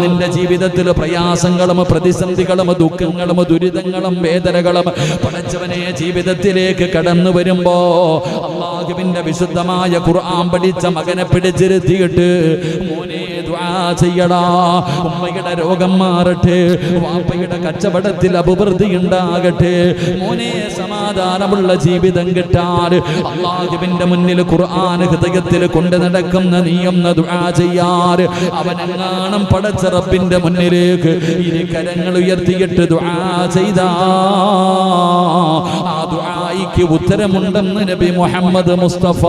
നിന്റെ ജീവിതത്തിൽ പ്രയാസങ്ങളും പ്രതിസന്ധികളും ദുഃഖങ്ങളും ദുരിതങ്ങളും വേദനകളും പടച്ചവനെ ജീവിതത്തിലേക്ക് കടന്നു വരുമ്പോ അല്ലാഹുവിന്റെ വിശുദ്ധമായ ഖുർആൻ പഠിച്ച മകനെ പിടിച്ചിരുത്തിയിട്ട് മോനെ ദുആ ചെയ്യടാ, ഉമ്മയുടെ രോഗം മാറട്ടെ, വാപ്പയുടെ കച്ചവടത്തിൽ അഭിവൃദ്ധി ഉണ്ടാകട്ടെ, മോനെ സമാധാനമുള്ള ജീവിതം കിട്ടാൻ അല്ലാഹുവിന്റെ മുന്നിൽ ഖുർആൻ ഹൃദയത്തിൽ കൊണ്ട് നടക്കുന്ന നീയൊന്ന് ദുആ ചെയ്യാൻ അവനെങ്ങാനും പടച്ച റബ്ബിന്റെ മുന്നിലേക്ക് ഇരു കരങ്ങൾ ഉയർത്തിയിട്ട് ദുആ ചെയ്താ ആ ദുആയ്ക്ക് ഉത്തരമുണ്ടെന്ന് നബി മുഹമ്മദ് മുസ്തഫ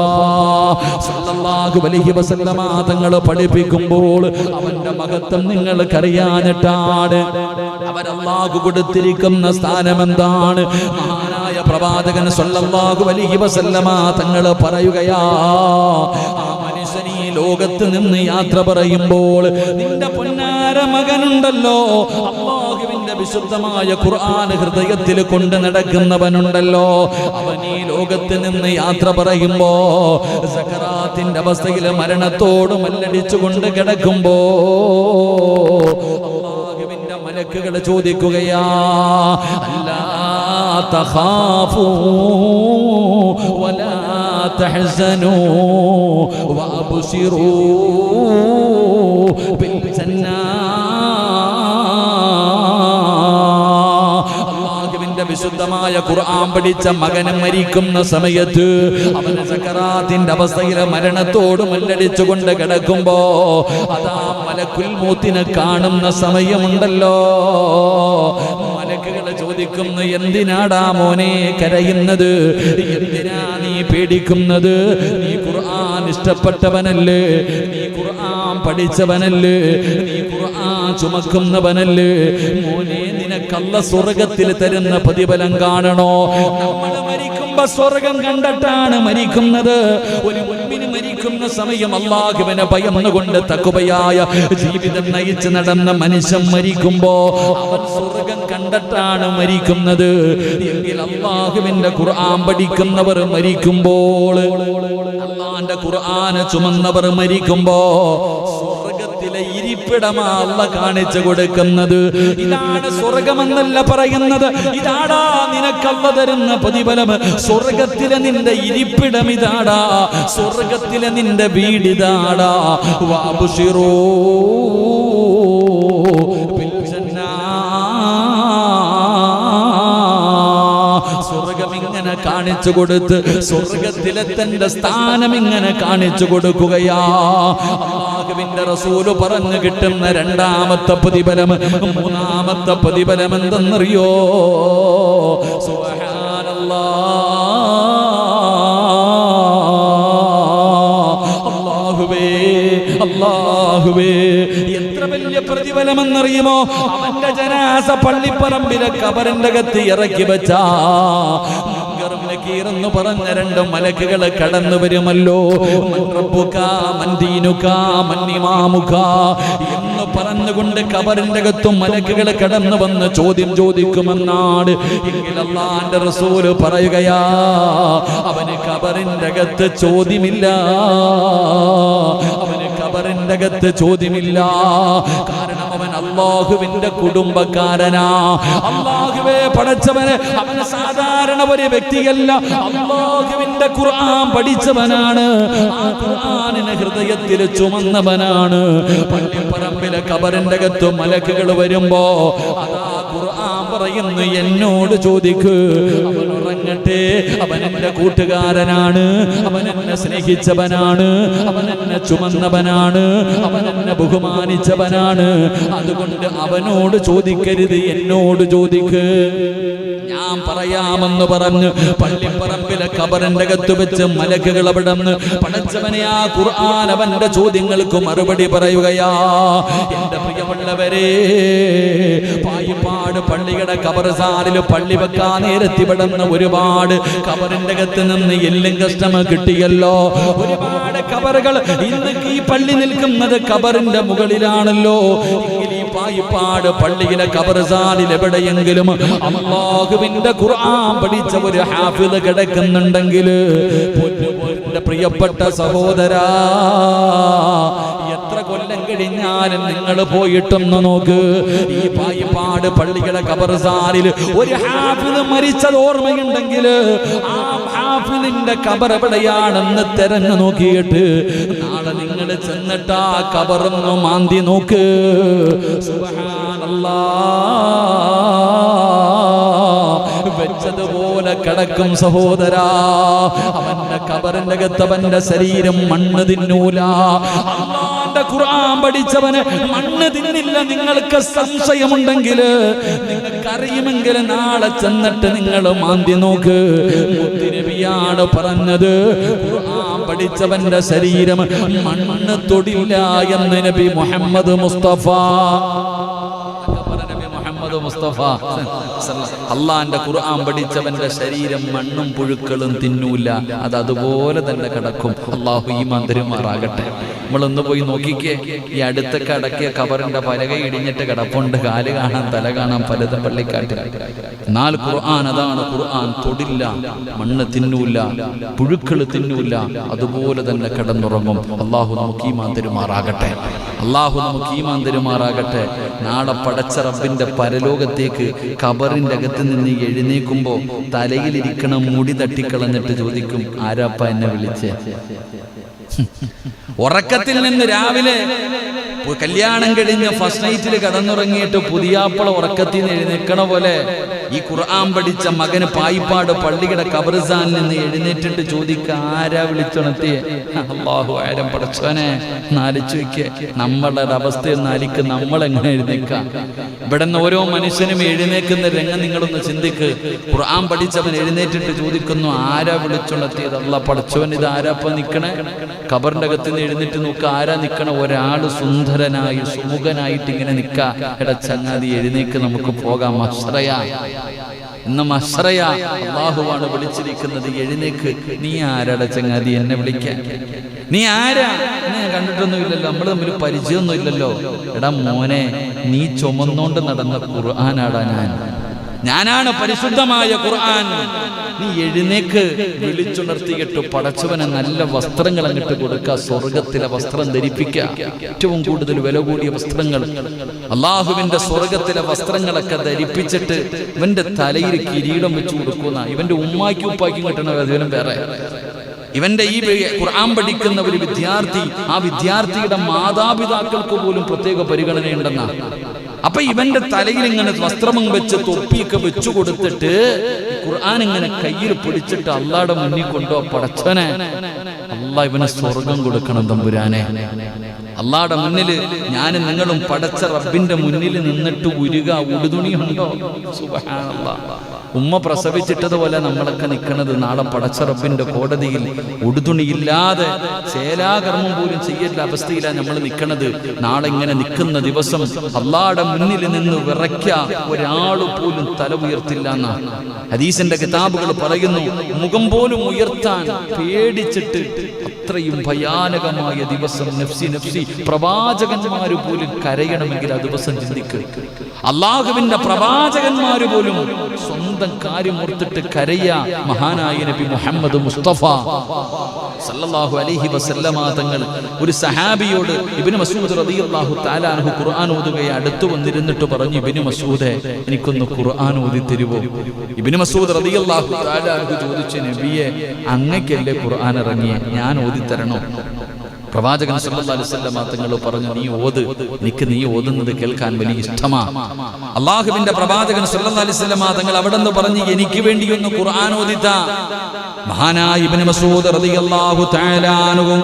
സല്ലല്ലാഹു അലൈഹി വസല്ലമ തങ്ങൾ പഠിപ്പിക്കുമ്പോൾ അവന്റെ മഹത്വം നിങ്ങൾക്കറിയാനിട്ടാണ്. അവൻ അല്ലാഹു കൊടുത്തിരിക്കുന്ന സ്ഥാനം എന്താണ്? മഹാനായ പ്രവാചകൻ സല്ലല്ലാഹു അലൈഹി വസല്ലമ തങ്ങൾ പറയുകയാ, ആ മനുഷ്യൻ ഈ ലോകത്ത് നിന്ന് യാത്ര പറയുമ്പോൾ നിന്റെ പൊന്നാര മകനുണ്ടല്ലോ, അല്ലാഹുവിന്റെ വിശുദ്ധമായ ഖുർആൻ ഹൃദയത്തിൽ കൊണ്ട് നടക്കുന്നവനുണ്ടല്ലോ, അവൻ ഈ ലോകത്ത് നിന്ന് യാത്ര പറയുമ്പോ സക്കറാത്തിന്റെ അവസ്ഥയിൽ മരണത്തോട് മല്ലടിച്ചുകൊണ്ട് കിടക്കുമ്പോ അല്ലാഹുവിന്റെ മലക്കുകൾ ചോദിക്കുകയാ, അല്ലാ തഖാഫൂ വലാ തഹ്സനൂ വഅബ്ശിറൂ ബിൽ ജന്നാ. വിശുദ്ധമായ ഖുർആൻ പഠിച്ച മകന് മരിക്കുന്ന സമയത്ത് അവന് സക്കറാത്തിന്റെ അവസ്ഥയിൽ മരണത്തോട് മല്ലടിച്ചുകൊണ്ട് കിടക്കുമ്പോ അതാ മലക്കുൽ മൗത്തിനെ കാണുന്ന സമയമുണ്ടല്ലോ, മലക്കുകൾ ചോദിക്കുന്നു, എന്തിനാടാ മോനെ കരയുന്നത്, എന്തിനാ നീ പേടിക്കുന്നത്, നീ ഖുർആൻ ഇഷ്ടപ്പെട്ടവനല്ലേ, നീ ഖുർആൻ പഠിച്ചവനല്ലേ, നീ ഖുർആൻ ചുമക്കുന്നവനല്ലേ, മോനെ നിനക്കല്ല സ്വർഗത്തിൽ തരുന്ന പ്രതിഫലം കാണണോ? നമ്മൾ മരിക്കുമ്പോ സ്വർഗം കണ്ടിട്ടാണ് മരിക്കുന്നത്. ഒരു മുഅ്മിൻ മരിക്കുന്ന സമയം അല്ലാഹുവിനെ ഭയന്നുകൊണ്ട് തഖ്വയായ ജീവിതം നയിച്ച് നടന്ന മനുഷ്യൻ മരിക്കുമ്പോ അവൻ സ്വർഗം കണ്ടിട്ടാണ് മരിക്കുന്നത്. എങ്കിൽ അല്ലാഹുവിന്റെ ഖുർആൻ പഠിക്കുന്നവർ മരിക്കുമ്പോൾ, അല്ലാഹുവിന്റെ ഖുർആൻ ചുമന്നവർ മരിക്കുമ്പോ സ്വർഗത്തിലെ ഇരിപ്പിടമാ അല്ലാഹ് കാണിച്ചു കൊടുക്കുന്നത്. ഇതാണ് സ്വർഗമെന്നല്ല പറയുന്നത്, ഇതാടാ നിനക്കല്ല തരുന്ന പ്രതിഫലം, സ്വർഗത്തിലെ നിന്റെ ഇരിപ്പിടം ഇതാടാ, സ്വർഗത്തിലെ നിന്റെ വീടിതാടാ. വഅബ്ശിറൂ ബിൽ ജന്നാ. സ്വർഗം ഇങ്ങനെ കാണിച്ചു കൊടുത്ത് സ്വർഗത്തിലെ തന്റെ സ്ഥാനം ഇങ്ങനെ കാണിച്ചു കൊടുക്കുകയാ. അല്ലാഹുവിന്റെ റസൂല് പറഞ്ഞു കിട്ടുന്ന രണ്ടാമത്തെ പ്രതിഫലം, മൂന്നാമത്തെ പ്രതിഫലം എന്തെന്നറിയോ? അല്ലാഹുവേ, എത്ര വലിയ പ്രതിഫലമെന്നറിയുമോ? അവന്റെ ജനാസ പള്ളിപ്പറമ്പിലെ ഖബറിന്റെ അകത്ത് ഇറക്കി വെച്ചാ എന്ന് പറഞ്ഞ രണ്ട് മലക്കുകൾ കടന്നു വരുമല്ലോ. എന്ന് പറഞ്ഞുകൊണ്ട് ഖബറിന്റെ അകത്തും മലക്കുകൾ കടന്നു വന്ന് ചോദ്യം ചോദിക്കുമെന്നാണ്. എങ്കിൽ അല്ലാഹുവിന്റെ റസൂൽ പറയുകയാ, അവന് ഖബറിന്റെ അകത്ത് ചോദ്യമില്ല, അവന് ഖബറിന്റെ അകത്ത് ചോദ്യമില്ല. കാരണം അവൻ അല്ലാഹുവിന്റെ കുടുംബക്കാരനാ. അല്ലാഹുവേ പടച്ചവനെ, അവൻ സാധാരണ ഒരു വ്യക്തിയല്ല, അല്ലാഹുവിന്റെ ഖുർആൻ പഠിച്ചവനാണ്, ആ ഖുർആനിനെ ഹൃദയത്തിൽ ചുമന്നവനാണ്. പള്ളിപ്പറമ്പിലെ ഖബറിന്റെ അകത്ത് മലക്കുകൾ വരുമ്പോ അതാ ഖുർആൻ പറയുന്നു, എന്നോട് ചോദിക്ക്, അവൻ ഉറങ്ങട്ടെ, അവൻ എന്റെ കൂട്ടുകാരനാണ്, അവൻ എന്നെ സ്നേഹിച്ചവനാണ്, അവൻ എന്നെ ചുമന്നവനാണ്, അവൻ എന്നെ ബഹുമാനിച്ചവനാണ്. അതുകൊണ്ട് അവനോട് ചോദിക്കരുത്, എന്നോട് ചോദിക്ക്, ഞാൻ പറയാമെന്ന് പറഞ്ഞ് പള്ളിപ്പറമ്പിലെ ഖബറിന്റെ അകത്ത് വെച്ച് മലക്കുകൾ അവിടെ നിന്ന് പടച്ചവനെ ആ ഖുർആൻ അവന്റെ ചോദ്യങ്ങൾക്ക് മറുപടി പറയുകയാ. എന്റെ പ്രിയമുള്ളവരെ, പായിപ്പാട് പള്ളിയുടെ ഖബർസ്ഥാനിൽ പള്ളി വെക്കാൻ നേരത്തി വിടുന്ന ഒരുപാട് ഖബറിന്റെ അകത്ത് നിന്ന് എല്ലും കഷ്ടം കിട്ടിയല്ലോ. ഒരുപാട് ഖബറുകൾ ഇന്ന് ഈ പള്ളി നിൽക്കുന്നത് ഖബറിന്റെ മുകളിലാണല്ലോ. പായിപ്പാട് പള്ളിയിലെ ഖബർസ്ഥാനിൽ എവിടെയെങ്കിലും അല്ലാഹുവിന്റെ ഖുർആൻ പഠിച്ച ഒരു ഹാഫിദ് കിടക്കുന്നുണ്ടെങ്കിൽ, എന്റെ പ്രിയപ്പെട്ട സഹോദരാ, എത്ര കൊല്ലം കഴിഞ്ഞാലും നിങ്ങൾ പോയിട്ടൊന്ന് നോക്ക്, ഈ പായിപ്പാട് പള്ളിയുടെ ഖബർസ്ഥാനിൽ ഒരു ഹാഫിദ് മരിച്ചത് ഓർമ്മയുണ്ടെങ്കിൽ ആ ഹാഫിദിന്റെ ഖബർ എവിടെയാണെന്ന് തെരഞ്ഞു നോക്കിയിട്ട് നാളെ നിങ്ങൾ ചെന്നിട്ട് ആ ഖബറൊന്ന് മാന്തി നോക്ക്. സുബ്ഹാനല്ലാഹ്, വെച്ചതുപോലെ കിടക്കും സഹോദരാ. അവന്റെ ഖബറിന്റെ അകത്ത് അവന്റെ ശരീരം മണ്ണ് തിന്നൂല. അല്ലാഹുവിന്റെ ഖുർആൻ പഠിച്ചവന് മണ്ണ് തിന്നില്ല. നിങ്ങൾക്ക് സംശയമുണ്ടെങ്കിൽ, നിങ്ങൾക്കറിയുമെങ്കിൽ നാളെ ചെന്നിട്ട് നിങ്ങൾ മാന്തി നോക്ക്. മുത്തുനബിയാണ് പറഞ്ഞത്, ഖുർആൻ പഠിച്ചവന്റെ ശരീരം മണ്ണ് തൊടില്ല എന്ന് നബി മുഹമ്മദ് മുസ്തഫ. അള്ളാന്റെ ഖുർആൻ പഠിച്ചവന്റെ ശരീരം മണ്ണും പുഴുക്കളും തിന്നൂല, അത് അതുപോലെ തന്നെ കിടക്കും. അള്ളാഹു ഈമാൻ തരുമാറാകട്ടെ. നമ്മളൊന്ന് പോയി നോക്കിക്കേ, ഈ അടുത്തൊക്കെ അടക്കിയ ഖബറിന്റെ പലക ഇടിഞ്ഞിട്ട് കിടപ്പുണ്ട്, കാല് കാണാൻ തല കാണാൻ പലതും പള്ളിക്കാട്ടിൽ. എന്നാൽ ഖുർആൻ അതാണ്, ഖുർആൻ തൊടില്ല, മണ്ണ് തിന്നൂല, പുഴുക്കൾ തിന്നൂല, അതുപോലെ തന്നെ കിടന്നുറങ്ങും. അള്ളാഹു നമുക്ക് ഈമാൻ തരുമാറാകട്ടെ. അള്ളാഹു നമുക്ക് ഈമാൻ തരുമാറാകട്ടെ. നാളെ പടച്ച റബ്ബിന്റെ പരലോകത്തേക്ക് ഖബറിന്റെ അകത്ത് നിന്ന് എഴുന്നേക്കുമ്പോ തലയിലിരിക്കണം മുടി തട്ടിക്കളഞ്ഞിട്ട് ചോദിക്കും, ആരാപ്പ എന്നെ വിളിച്ചേ? ഉറക്കത്തിൽ നിന്ന് രാവിലെ കല്യാണം കഴിഞ്ഞ് ഫസ്റ്റ് നൈറ്റിൽ കടന്നുറങ്ങിയിട്ട് പുതിയാപ്പള ഉറക്കത്തിൽ നിന്ന് എഴുന്നേക്കണ പോലെ ഈ ഖുർആൻ പഠിച്ച മകന് പായിപ്പാട് പള്ളിയുടെ ഖബർസ്ഥാനിൽ നിന്ന് എഴുന്നേറ്റിട്ട് ചോദിക്കുക, ആരാ വിളിച്ചുണർത്തിയേ? അല്ലാഹു ആരം പടച്ചോനെ. നാലിച്ചു വയ്ക്ക്, നമ്മളുടെ അവസ്ഥയൊന്ന് ആലിക്ക്, നമ്മളെങ്ങനെ എഴുന്നേക്കാം? ഇവിടെ നിന്ന് ഓരോ മനുഷ്യനും എഴുന്നേക്കുന്ന രംഗം നിങ്ങളൊന്ന് ചിന്തിക്ക്. ഖുർആൻ പഠിച്ചവൻ എഴുന്നേറ്റിട്ട് ചോദിക്കുന്നു, ആരാ വിളിച്ചുണർത്തിയത്? അല്ലാ പടച്ചോൻ, ഇത് ആരാപ്പ നിക്കണേ? ഖബറിന്റെ അകത്ത് നിന്ന് എഴുന്നേറ്റ് നോക്കുക, ആരാ നിക്കണ? ഒരാള് സുന്ദരനായി സുമുഖനായിട്ട് ഇങ്ങനെ നിക്ക. എടാ ചങ്ങാതി എഴുന്നേക്ക്, നമുക്ക് പോകാം. മശ്റയാ, ഇന്ന് മശ്റയാ, അല്ലാഹുവാണ് വിളിച്ചിരിക്കുന്നത്. എഴുന്നേക്ക്. നീ ആരാടാ ചങ്ങാതി എന്നെ വിളിക്കാൻ? നീ ആരാ? ഞാൻ കണ്ടിട്ടൊന്നും ഇല്ലല്ലോ, നമ്മൾ തമ്മിൽ പരിചയമൊന്നും ഇല്ലല്ലോ. എടാ മോനെ, നീ ചുമന്നോണ്ട് നടന്ന ഖുർആനാടാ ഞാനാണ് പരിശുദ്ധമായ ഖുർആൻ. നീ എഴുന്നേക്ക്. വിളിച്ചുണർത്തിയിട്ട് പടച്ചവനെ നല്ല വസ്ത്രങ്ങൾ അങ്ങോട്ട് കൊടുക്കുക, സ്വർഗത്തിലെ വസ്ത്രം ധരിപ്പിക്കുക, ഏറ്റവും കൂടുതൽ വില കൂടിയ വസ്ത്രങ്ങൾ, അള്ളാഹുവിന്റെ സ്വർഗത്തിലെ വസ്ത്രങ്ങളൊക്കെ ധരിപ്പിച്ചിട്ട് ഇവന്റെ തലയിൽ കിരീടം വെച്ച് കൊടുക്കുന്ന, ഇവന്റെ ഉമ്മാക്കും ഉപ്പാക്കും കിട്ടണ അതിനും വേറെ. ഇവന്റെ ഈ ഖുർആൻ പഠിക്കുന്ന ഒരു വിദ്യാർത്ഥി, ആ വിദ്യാർത്ഥിയുടെ മാതാപിതാക്കൾക്ക് പോലും പ്രത്യേക പരിഗണനയുണ്ടെന്ന. അപ്പൊ ഇവന്റെ തലയിൽ ഇങ്ങനെ വസ്ത്രവും വെച്ച് തൊപ്പിയൊക്കെ വെച്ചു കൊടുത്തിട്ട് ഖുർആൻ ഇങ്ങനെ കയ്യിൽ പിടിച്ചിട്ട് അള്ളാടെ മുന്നിൽ കൊണ്ടോ, പടച്ചവനെ അള്ളാഹ് ഇവന് സ്വർഗം കൊടുക്കണം തമ്പുരാനെ. അള്ളാടെ മുന്നില് ഞാനും നിങ്ങളും പടച്ച റബ്ബിന്റെ മുന്നിൽ നിന്നിട്ട് ഉരുക. ഉടുതുണിയുണ്ടോ? സുബ്ഹാനല്ലാഹ്. ഉമ്മ പ്രസവിച്ചിട്ടതുപോലെ നമ്മളൊക്കെ നിൽക്കുന്നത് നാളെ പടച്ച റബ്ബിന്റെ കോടതിയിൽ ഉടുതുണിയില്ലാതെ ചേലാകർമ്മം പോലും ചെയ്യേണ്ട അവസ്ഥയിലാണ് നമ്മൾ നിൽക്കുന്നത്. നാളെ ഇങ്ങനെ നിൽക്കുന്ന ദിവസം അള്ളാടെ മുന്നിൽ നിന്ന് വിറയ്ക്ക ഒരാള് പോലും തല ഉയർത്തില്ല എന്നാണ് ഹദീസിന്റെ കിതാബുകൾ പറയുന്നു. മുഖം പോലും ഉയർത്താൻ പേടിച്ചിട്ട് അത്രയും ഭയാനകമായ ദിവസം. നഫ്സി നഫ്സി, പ്രവാചകന്മാര് പോലും കരയണമെങ്കിൽ ആ ദിവസം ചിന്തിക്കുക. അള്ളാഹുവിന്റെ പ്രവാചകന്മാര് പോലും സ്വന്തം കാര്യം ഓർത്തിട്ട് കരയ. മഹാനായ നബി മുഹമ്മദ് മുസ്തഫ സല്ലല്ലാഹു അലൈഹി വസല്ലമ തങ്ങൾ ഒരു സഹാബിയോട്, ഇബ്നു മസ്ഊദ് റളിയല്ലാഹു തആല അൻഹു ഖുർആൻ ഓതുകയെ അടുത്ത് വന്നിരുന്നിട്ട് പറഞ്ഞു, ഇബ്നു മസ്ഊദേ എനിക്കൊന്ന് ഖുർആൻ ഓതി തരുവോ? ഇബ്നു മസ്ഊദ് റളിയല്ലാഹു തആല അൻഹു ചോദിച്ചു, നബിയെ അങ്ങക്കല്ലേ ഖുർആൻ ഇറങ്ങിയേ, ഞാൻ ഓതി തരണോ? പ്രവാചകൻ സല്ലല്ലാഹു അലൈഹി വസല്ലം തങ്ങൾ പറഞ്ഞു, നീ ഓത്, എനിക്ക് നീ ഓതുന്നത് കേൾക്കാൻ വലിയ ഇഷ്ടമാ. അള്ളാഹുവിന്റെ പ്രവാചകൻ സല്ലല്ലാഹു അലൈഹി വസല്ലം തങ്ങൾ അവിടെ നിന്ന് പറഞ്ഞു, എനിക്ക് വേണ്ടി ഒന്ന് ഖുർആൻ ഓതിത്താ. മഹാനായ ഇബ്നു മസ്ഊദ് റളിയല്ലാഹു തആല അൻഹു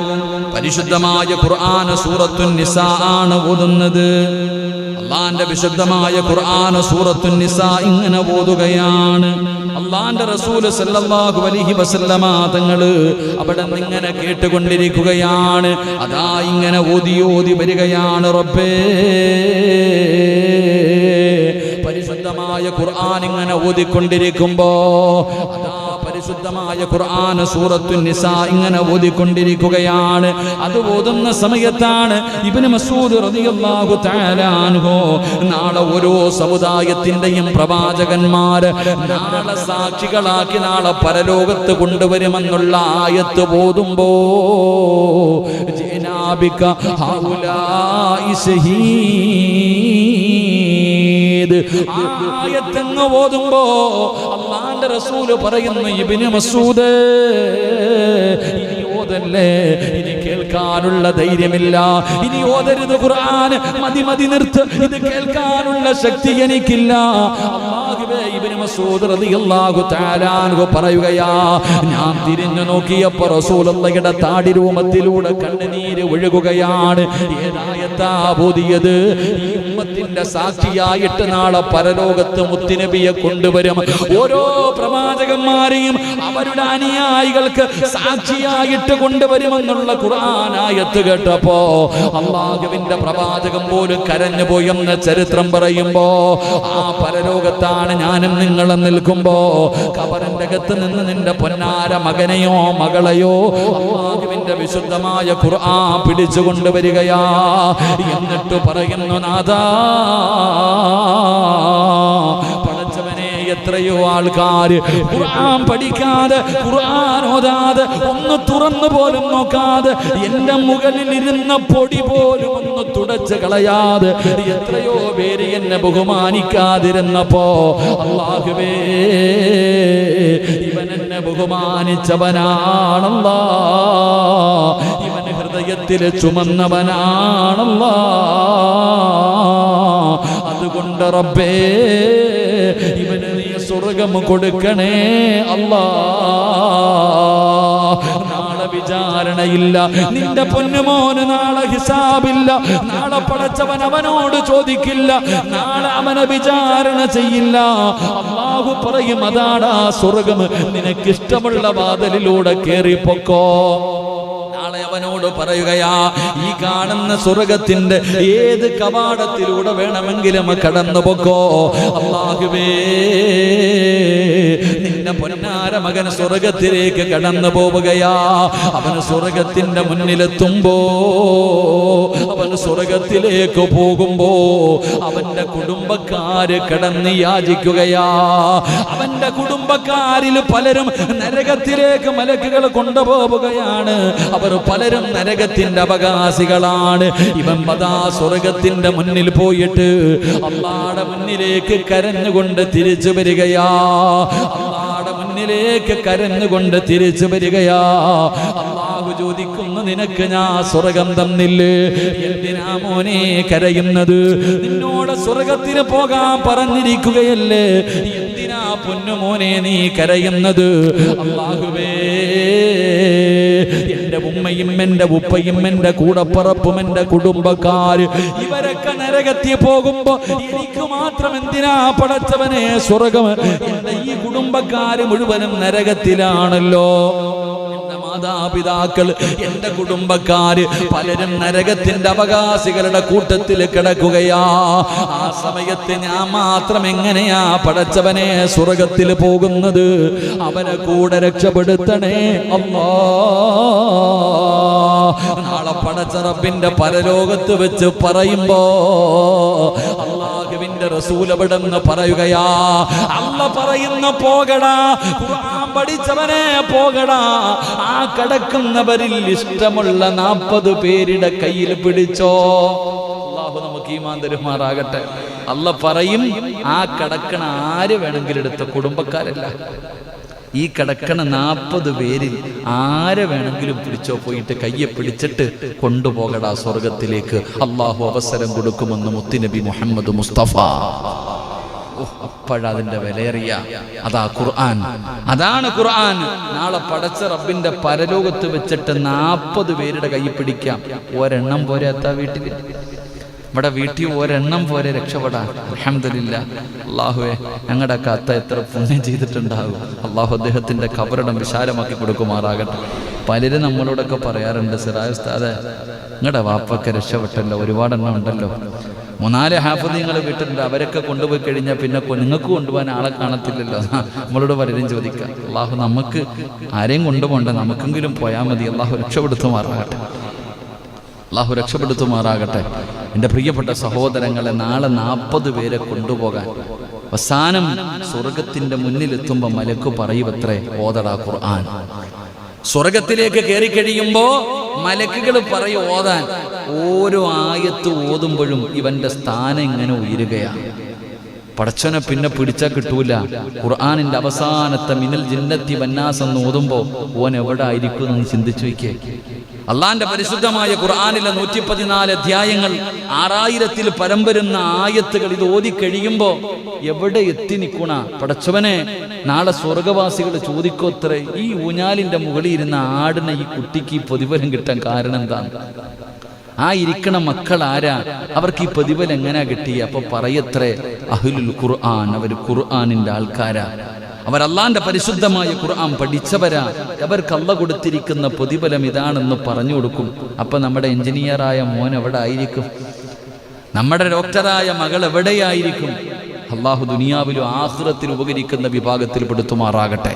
പരിശുദ്ധമായ ഖുർആൻ സൂറത്തുൻ നിസാ ആണ് ഓതുന്നത്. അള്ളാന്റെ വിശുദ്ധമായ ഖുർആൻ സൂറത്തുൻ നിസാ ഇങ്ങനെ ഓതുകയാണ്. അള്ളാന്റെ റസൂൽ സല്ലല്ലാഹു അലൈഹി വസല്ലമ തങ്ങള് അവിടെ നിന്നിങ്ങനെ കേട്ടുകൊണ്ടിരിക്കുകയാണ്. അതാ ഇങ്ങനെ ഓതി ഓതി വരികയാണ്. റബ്ബേ, പരിശുദ്ധമായ ഖുർആൻ ഇങ്ങനെ ഓതിക്കൊണ്ടിരിക്കുമ്പോ അതാ വിശുദ്ധമായ ഖുർആൻ സൂറത്തു നിസാ ഇങ്ങനെ ഓതിക്കൊണ്ടിരിക്കുകയാണ്. അത് ഓതുന്ന സമയത്താണ് ഇബ്നു മസ്ഊദ് റളിയല്ലാഹു തആല അൻഹു നാളെ ഓരോ സമുദായത്തിന്റെയും പ്രവാചകന്മാര് നാളെ സാക്ഷികളാക്കി നാളെ പരലോകത്ത് കൊണ്ടുവരുമെന്നുള്ള ആയത്ത് ഓതുമ്പോ ജനാബിക ഹൗലാഇ ശഹീദ് ആയത്തങ്ങ് ഓതുമ്പോ അല്ലാഹുവിന്റെ റസൂല് പറയുന്നു, ഇബ്നു മസ്ഊദ് ഇനി ഓതല്ലേ, ഇനി കേൾക്കാനുള്ള ധൈര്യമില്ല, ഇനി ഓതരുത് ഖുർആൻ, മതി നിർത്ത്, ഇത് കേൾക്കാനുള്ള ശക്തി എനിക്കില്ല. അല്ലാഹുവേ, ഇബ്നു മസ്ഊദ് റളിയല്ലാഹു തആല അൻഹു പറയുകയാ, ഞാൻ തിരിഞ്ഞു നോക്കിയപ്പോൾ റസൂലുള്ളാഹിയുടെ താടി രൂപത്തിലൂടെ കണ്ണുനീര് ഒഴുകുകയാണ്. ഏതായത്താ ഓതിയത്? ഈ ഉമ്മത്തിന്റെ സാക്ഷിയായിട്ട് നാളെ പരലോകത്ത് മുത്തുനബിയെ കൊണ്ടുവരും. ഓരോ പ്രവാചകന്മാരെയും അവരുടെ അനുയായികൾക്ക് സാക്ഷിയായിട്ട് കൊണ്ടുവരുമെന്നുള്ള ഖുർആൻ ആയത്ത് കേട്ടപ്പോ അല്ലാഹുവിന്റെ പ്രവാചകൻ പോലും കരഞ്ഞുപോയെന്ന് ചരിത്രം പറയുമ്പോ, ആ പരലോകത്താണ് ഞാനും നിങ്ങളും നിൽക്കുമ്പോ ഖബറിന്റെ അകത്ത് നിന്ന് നിന്റെ പൊന്നാര മകനെയോ മകളെയോ അല്ലാഹുവിന്റെ വിശുദ്ധമായ ഖുർആൻ പിടിച്ചു കൊണ്ടുവരികയാ. എന്നിട്ട് പറയുന്നു, നാഥാ, എത്രയോ ആൾക്കാർ ഖുർആൻ പഠിക്കാതെ ഖുർആൻ ഓതാതെ ഒന്ന് തുറന്നു പോലും നോക്കാതെ എന്റെ മുകളിൽ ഇരുന്ന പൊടി പോലും ഒന്ന് തുടച്ച് കളയാതെ എത്രയോ പേര് എന്നെ ബഹുമാനിക്കാതിരുന്നപ്പോ അല്ലാഹുവേ, ഇവൻ എന്നെ ബഹുമാനിച്ചവനാണല്ലാ, ഇവൻ ഹൃദയത്തിൽ ചുമന്നവനാണല്ലാ. അതുകൊണ്ട് റബ്ബേ, ഇവന് നീ സ്വർഗം കൊടുക്കണേ അല്ലാ. നാളെ വിചാരണയില്ല, നിന്റെ പൊന്നുമോന് നാളെ ഹിസാബില്ല, നാളെ പടച്ചവൻ അവനോട് ചോദിക്കില്ല, നാളെ അവനെ വിചാരണ ചെയ്യില്ല. അല്ലാഹു പറയും, അതാടാ സ്വർഗം, നിനക്കിഷ്ടമുള്ള വാതിലിലൂടെ കേറിപ്പൊക്കോ. നാളെ അവനോട് പറയുകയാ, ഈ കാണുന്ന സ്വർഗത്തിന്റെ ഏത് കവാടത്തിലൂടെ വേണമെങ്കിലും കടന്നു പൊക്കോ. അല്ലാഹുവേ, നിന്റെ പൊന്നാര മകൻ സ്വർഗത്തിലേക്ക് കടന്നു പോവുകയാ. അവന് സ്വർഗത്തിന്റെ മുന്നിലെത്തുമ്പോ, അവൻ സ്വർഗത്തിലേക്ക് പോകുമ്പോ അവന്റെ കുടുംബക്കാര് കടന്ന് യാചിക്കുകയാ. അവന്റെ കുടുംബക്കാരിൽ പലരും നരകത്തിലേക്ക് മലക്കുകൾ കൊണ്ടുപോവുകയാണ്. അവർ പലരും നരകത്തിന്റെ അവകാശികളാണ്. ഇവൻ പദാ സ്വർഗത്തിന്റെ മുന്നിൽ പോയിട്ട് അല്ലാഹുവിന്റെ മുന്നിലേക്ക് കരഞ്ഞുകൊണ്ട് തിരിച്ചു വരികയാ. അല്ലാഹുവിന്റെ മുന്നിലേക്ക് കരഞ്ഞുകൊണ്ട് തിരിച്ചു വരികയാ. അല്ലാഹു ചോദിക്കുന്നു, നിനക്ക് ഞാൻ സ്വർഗം തന്നില്ലേ, എന്തിനാ മോനെ കരയുന്നത്? നിന്നോട് സ്വർഗത്തിന് പോകാൻ പറഞ്ഞിരിക്കുകയല്ലേ, എന്തിനാ പൊന്നുമോനെ നീ കരയുന്നത്? അല്ലാഹുവേ, എന്റെ ഉമ്മയും എന്റെ ഉപ്പയും എന്റെ കൂടപ്പറപ്പും എന്റെ കുടുംബക്കാര് ഇവരൊക്കെ നരകത്തിൽ പോകുമ്പോ എനിക്ക് മാത്രം എന്തിനാ പടച്ചവനെ സ്വർഗം? എന്റെ ഈ കുടുംബക്കാര് മുഴുവനും നരകത്തിലാണല്ലോ. മാതാപിതാക്കൾ, എന്റെ കുടുംബക്കാര് പലരും നരകത്തിന്റെ അവകാശികളുടെ കൂട്ടത്തിൽ കിടക്കുകയാ. ആ സമയത്ത് ഞാൻ മാത്രം എങ്ങനെയാ പടച്ചവനെ സ്വർഗത്തിൽ പോകുന്നത്? അവനെ കൂടെ രക്ഷപ്പെടുത്തണേ അല്ലാ. നാളെ പടച്ച റബ്ബിന്റെ പരലോകത്ത് വെച്ച് പറയുമ്പോ അല്ലാഹുവിന്റെ റസൂൽ അവിടെന്ന് പറയുകയാ, അല്ല പറയുന്ന പോകടാ, ഖുർആൻ പഠിച്ചവനെ പോകടാ, ആ കടക്കുന്നവരിൽ ഇഷ്ടമുള്ള 40 പേരുടെ കയ്യിൽ പിടിച്ചോ. അല്ലാഹു നമുക്ക് ഈമാൻ തരുമാറാകട്ടെ. അല്ല പറയും, ആ കടക്കണ ആര് വേണമെങ്കിലും എടുത്ത കുടുംബക്കാരല്ല, ഈ കിടക്കണ 40 പേരിൽ ആരെ വേണമെങ്കിലും പിടിച്ചോ, പോയിട്ട് കയ്യെ പിടിച്ചിട്ട് കൊണ്ടുപോകടാ സ്വർഗത്തിലേക്ക്. അള്ളാഹു അവസരം കൊടുക്കുമെന്ന് മുത്തുനബി മുഹമ്മദ് മുസ്തഫ. അപ്പോഴതിന്റെ വിലയേറിയ അതാ ഖുർആൻ, അതാണ് ഖുർആൻ. നാളെ പടച്ച റബ്ബിന്റെ പരലോകത്ത് വെച്ചിട്ട് 40 പേരുടെ കൈ പിടിക്കാം. ഒരെണ്ണം പോരെ എത്താ വീട്ടില്? ഇവിടെ വീട്ടിൽ ഒരെണ്ണം പോലെ രക്ഷപ്പെടാൻ. അൽഹംദുലില്ലാ. അല്ലാഹുവേ, ഞങ്ങളുടെ അത്ത എത്ര പുണ്യം ചെയ്തിട്ടുണ്ടാകും. അള്ളാഹു അദ്ദേഹത്തിന്റെ ഖബറിടം വിശാലമാക്കി കൊടുക്കുമാറാകട്ടെ. പലരും നമ്മളോടൊക്കെ പറയാറുണ്ട്, സിറാജ് ഉസ്താദേ, നിങ്ങളുടെ വാപ്പൊക്കെ രക്ഷപ്പെട്ടല്ലോ, ഒരുപാടെണ്ണം ഉണ്ടല്ലോ. 3-4 ഹാഫിദീങ്ങൾ വീട്ടിലുണ്ട്. അവരൊക്കെ കൊണ്ടുപോയി കഴിഞ്ഞാൽ പിന്നെ നിങ്ങൾക്ക് കൊണ്ടുപോകാൻ ആളെ കാണത്തില്ലല്ലോ. നമ്മളോട് പലരും ചോദിക്കാം. അള്ളാഹു നമുക്ക് ആരെയും കൊണ്ടുപോകണ്ട, നമുക്കെങ്കിലും പോയാൽ മതി. അള്ളാഹു രക്ഷപ്പെടുത്തുമാറാകട്ടെ, അള്ളാഹു രക്ഷപ്പെടുത്തുമാറാകട്ടെ. എൻ്റെ പ്രിയപ്പെട്ട സഹോദരങ്ങളെ, നാളെ 40 പേരെ കൊണ്ടുപോകാൻ അവസാനം സ്വർഗത്തിൻ്റെ മുന്നിലെത്തുമ്പോൾ മലക്ക് പറയുവത്രേ, ഓതടാ ഖുർആൻ. സ്വർഗത്തിലേക്ക് കയറി കഴിയുമ്പോ മലക്കുകൾ പറയും ഓതാൻ. ഓരോ ആയത്ത് ഓതുമ്പോഴും ഇവന്റെ സ്ഥാനം ഇങ്ങനെ ഉയരുകയാണ്. പടച്ചവനെ പിന്നെ പിടിച്ചാൽ കിട്ടൂല. ഖുർആനിന്റെ അവസാനത്തെ മിനൽ ജിന്നത്തി വന്നാസ് എന്ന് ഓതുമ്പോ ഓൻ എവിടെ ആയിരിക്കും എന്ന് ചിന്തിച്ചു വയ്ക്കേ. അള്ളാന്റെ പരിശുദ്ധമായ ഖുർആനിലെ 114 അധ്യായങ്ങൾ, 6000-ൽ പരം വരുന്ന ആയത്തുകൾ ഇത് ഓതി കഴിയുമ്പോ എവിടെ എത്തി നിൽക്കണ പടച്ചവനെ. നാളെ സ്വർഗവാസികൾ ചോദിക്കോത്രേ, ഈ ഊഞ്ഞാലിന്റെ മുകളിൽ ഇരുന്ന ആടിന ഈ കുട്ടിക്ക് ഈ പ്രതിഫലം കിട്ടാൻ കാരണം എന്താണ്? ആ ഇരിക്കണ മക്കൾ ആരാ? അവർക്ക് ഈ പ്രതിഫലം എങ്ങനെയാ കിട്ടിയ? അപ്പൊ പറയത്രേ, അഹ്ലുൽ ഖുർആൻ, അവർ ഖുർആനിന്റെ ആൾക്കാരാ, അവർ അള്ളാന്റെ പരിശുദ്ധമായ ഖുർആൻ പഠിച്ചവരാ, അവർക്ക് അള്ള കൊടുത്തിരിക്കുന്ന പ്രതിഫലം ഇതാണെന്ന് പറഞ്ഞു കൊടുക്കും. അപ്പൊ നമ്മുടെ എഞ്ചിനീയറായ മോൻ എവിടെ ആയിരിക്കും? നമ്മുടെ ഡോക്ടറായ മകൾ എവിടെയായിരിക്കും? അള്ളാഹു ദുനിയാവിലും ആഖിറത്തിലും ഉപകരിക്കുന്ന വിഭാഗത്തിൽ പെടുത്തുമാറാകട്ടെ.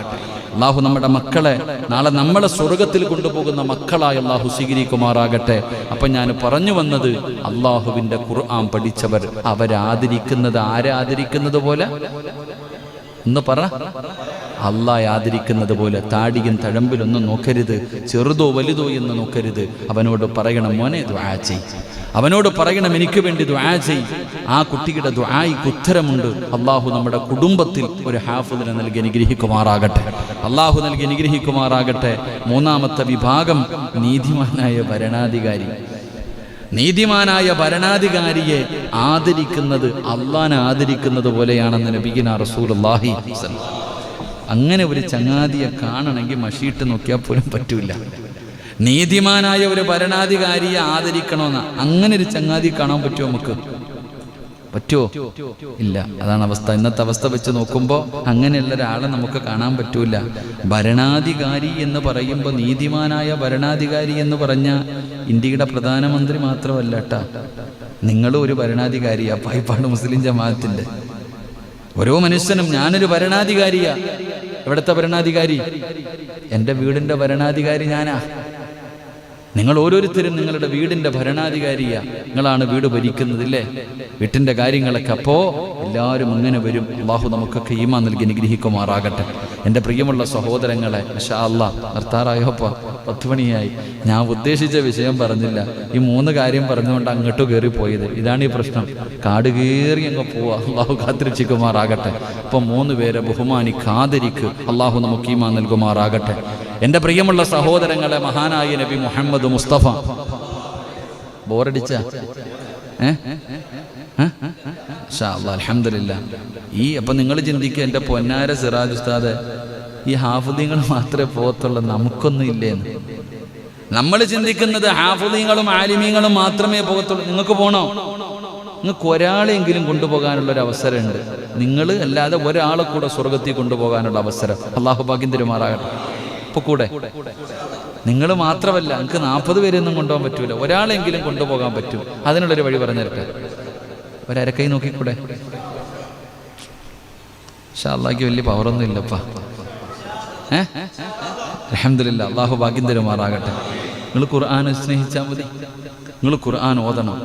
അള്ളാഹു നമ്മുടെ മക്കളെ നാളെ നമ്മളെ സ്വർഗത്തിൽ കൊണ്ടുപോകുന്ന മക്കളായി അള്ളാഹു സ്വീകരിക്കുമാറാകട്ടെ. അപ്പം ഞാൻ പറഞ്ഞു വന്നത്, അള്ളാഹുവിൻ്റെ ഖുർആൻ പഠിച്ചവർ അവരാദരിക്കുന്നത് ആരാദരിക്കുന്നത് പോലെ ഒന്ന് പറ. അള്ളാഹ് ആദരിക്കുന്നത് പോലെ താടിയും തഴമ്പിലൊന്നും നോക്കരുത്, ചെറുതോ വലുതോ എന്ന് നോക്കരുത്. അവനോട് പറയണം, മോനെ ദുആ ചെയ്. അവനോട് പറയണം, എനിക്ക് വേണ്ടി ദുആ ചെയ്. ആ കുട്ടിയുടെ ദുആയ്ക്ക് ഉത്തരമുണ്ട്. അള്ളാഹു നമ്മുടെ കുടുംബത്തിൽ ഒരു ഹാഫിദിനെ നൽകി അനുഗ്രഹിക്കുമാറാകട്ടെ, അള്ളാഹു നൽകി അനുഗ്രഹിക്കുമാറാകട്ടെ. 3-ാമത്തെ വിഭാഗം നീതിമാനായ ഭരണാധികാരി. നീതിമാനായ ഭരണാധികാരിയെ ആദരിക്കുന്നത് അള്ളാനെ ആദരിക്കുന്നത് പോലെയാണെന്ന് നബിയിന റസൂലുള്ളാഹി. അങ്ങനെ ഒരു ചങ്ങാതിയെ കാണണമെങ്കിൽ മഷീട്ട് നോക്കിയാൽ പോലും പറ്റൂല. നീതിമാനായ ഒരു ഭരണാധികാരിയെ ആദരിക്കണമെന്ന അങ്ങനെ ഒരു ചങ്ങാതി കാണാൻ പറ്റുമോ? നമുക്ക് പറ്റുമോ? ഇല്ല. അതാണ് അവസ്ഥ. ഇന്നത്തെ അവസ്ഥ വെച്ച് നോക്കുമ്പോൾ അങ്ങനെയുള്ള ഒരാളെ നമുക്ക് കാണാൻ പറ്റൂല. ഭരണാധികാരി എന്ന് പറയുമ്പോൾ, നീതിമാനായ ഭരണാധികാരി എന്ന് പറഞ്ഞ ഇന്ത്യയുടെ പ്രധാനമന്ത്രി മാത്രമല്ല കേട്ടാ, നിങ്ങളും ഒരു ഭരണാധികാരിയാ. പായിപ്പാട് മുസ്ലിം ജമാഅത്തിന്റെ ഓരോ മനുഷ്യനും ഞാനൊരു ഭരണാധികാരിയാ. എവിടുത്തെ ഭരണാധികാരി? എൻ്റെ വീടിൻ്റെ ഭരണാധികാരി ഞാനാ. നിങ്ങൾ ഓരോരുത്തരും നിങ്ങളുടെ വീടിൻ്റെ ഭരണാധികാരിയാ. നിങ്ങളാണ് വീട് ഭരിക്കുന്നതില്ലേ, വീട്ടിൻ്റെ കാര്യങ്ങളൊക്കെ. അപ്പോൾ എല്ലാവരും അങ്ങനെ വരും. അള്ളാഹു നമുക്കൊക്കെ ഈമാൻ നൽകി അനുഗ്രഹിക്കുമാറാകട്ടെ. എൻ്റെ പ്രിയമുള്ള സഹോദരങ്ങളെ, മാഷാ അല്ലാഹ്, നിർത്താറായപ്പോൾ 10 മണിയായി. ഞാൻ ഉദ്ദേശിച്ച വിഷയം പറഞ്ഞില്ല. ഈ 3 കാര്യം പറഞ്ഞുകൊണ്ട് അങ്ങോട്ട് കയറി പോയത്. ഇതാണ് ഈ പ്രശ്നം. കാട് കയറി അങ്ങ് പോവാ. അള്ളാഹു കാത്തിരക്ഷിക്കുമാറാകട്ടെ. അപ്പം 3 പേരെ ബഹുമാനിക്കാതിരിക്ക്. അള്ളാഹു നമുക്ക് ഈമാൻ നൽകുമാറാകട്ടെ. എൻ്റെ പ്രിയമുള്ള സഹോദരങ്ങളെ, മഹാനായ നബി മുഹമ്മദ് മുസ്തഫ. ബോറടിച്ച അൽഹംദുലില്ലാ. അപ്പം നിങ്ങൾ ചിന്തിക്കുക, എൻ്റെ പൊന്നാര സിറാജ് ഉസ്താദ്, ഈ ഹാഫിദീങ്ങൾ മാത്രമേ പോകത്തുള്ളൂ, നമുക്കൊന്നും ഇല്ലേന്ന്. നമ്മൾ ചിന്തിക്കുന്നത് ഹാഫിദീങ്ങളും ആലിമീങ്ങളും മാത്രമേ പോകത്തുള്ളൂ. നിങ്ങൾക്ക് പോകണോ? നിങ്ങൾക്ക് ഒരാളെങ്കിലും കൊണ്ടുപോകാനുള്ളൊരു അവസരമുണ്ട്. നിങ്ങൾ അല്ലാതെ ഒരാളെ കൂടെ സ്വർഗത്തിൽ കൊണ്ടുപോകാനുള്ള അവസരം അള്ളാഹു ഭാഗ്യം തരുമാറാകട്ടെ. ഇപ്പൊ കൂടെ നിങ്ങൾ മാത്രമല്ല, നിങ്ങൾക്ക് 40 പേരെയൊന്നും കൊണ്ടുപോകാൻ പറ്റൂല. ഒരാളെങ്കിലും കൊണ്ടുപോകാൻ പറ്റും. അതിനുള്ളൊരു വഴി പറഞ്ഞു തരട്ടെ. ഒരക്കൈ നോക്കിക്കൂടെ? അല്ലാഹ്ക്ക് വലിയ പവറൊന്നും ഇല്ലപ്പാ. അൽഹംദുലില്ലാ, അള്ളാഹു ഭാഗ്യം തരുമാറാകട്ടെ. നിങ്ങൾ ഖുർആനെ സ്നേഹിച്ചാൽ മതി. നിങ്ങൾ ഖുർആൻ ഓതണം.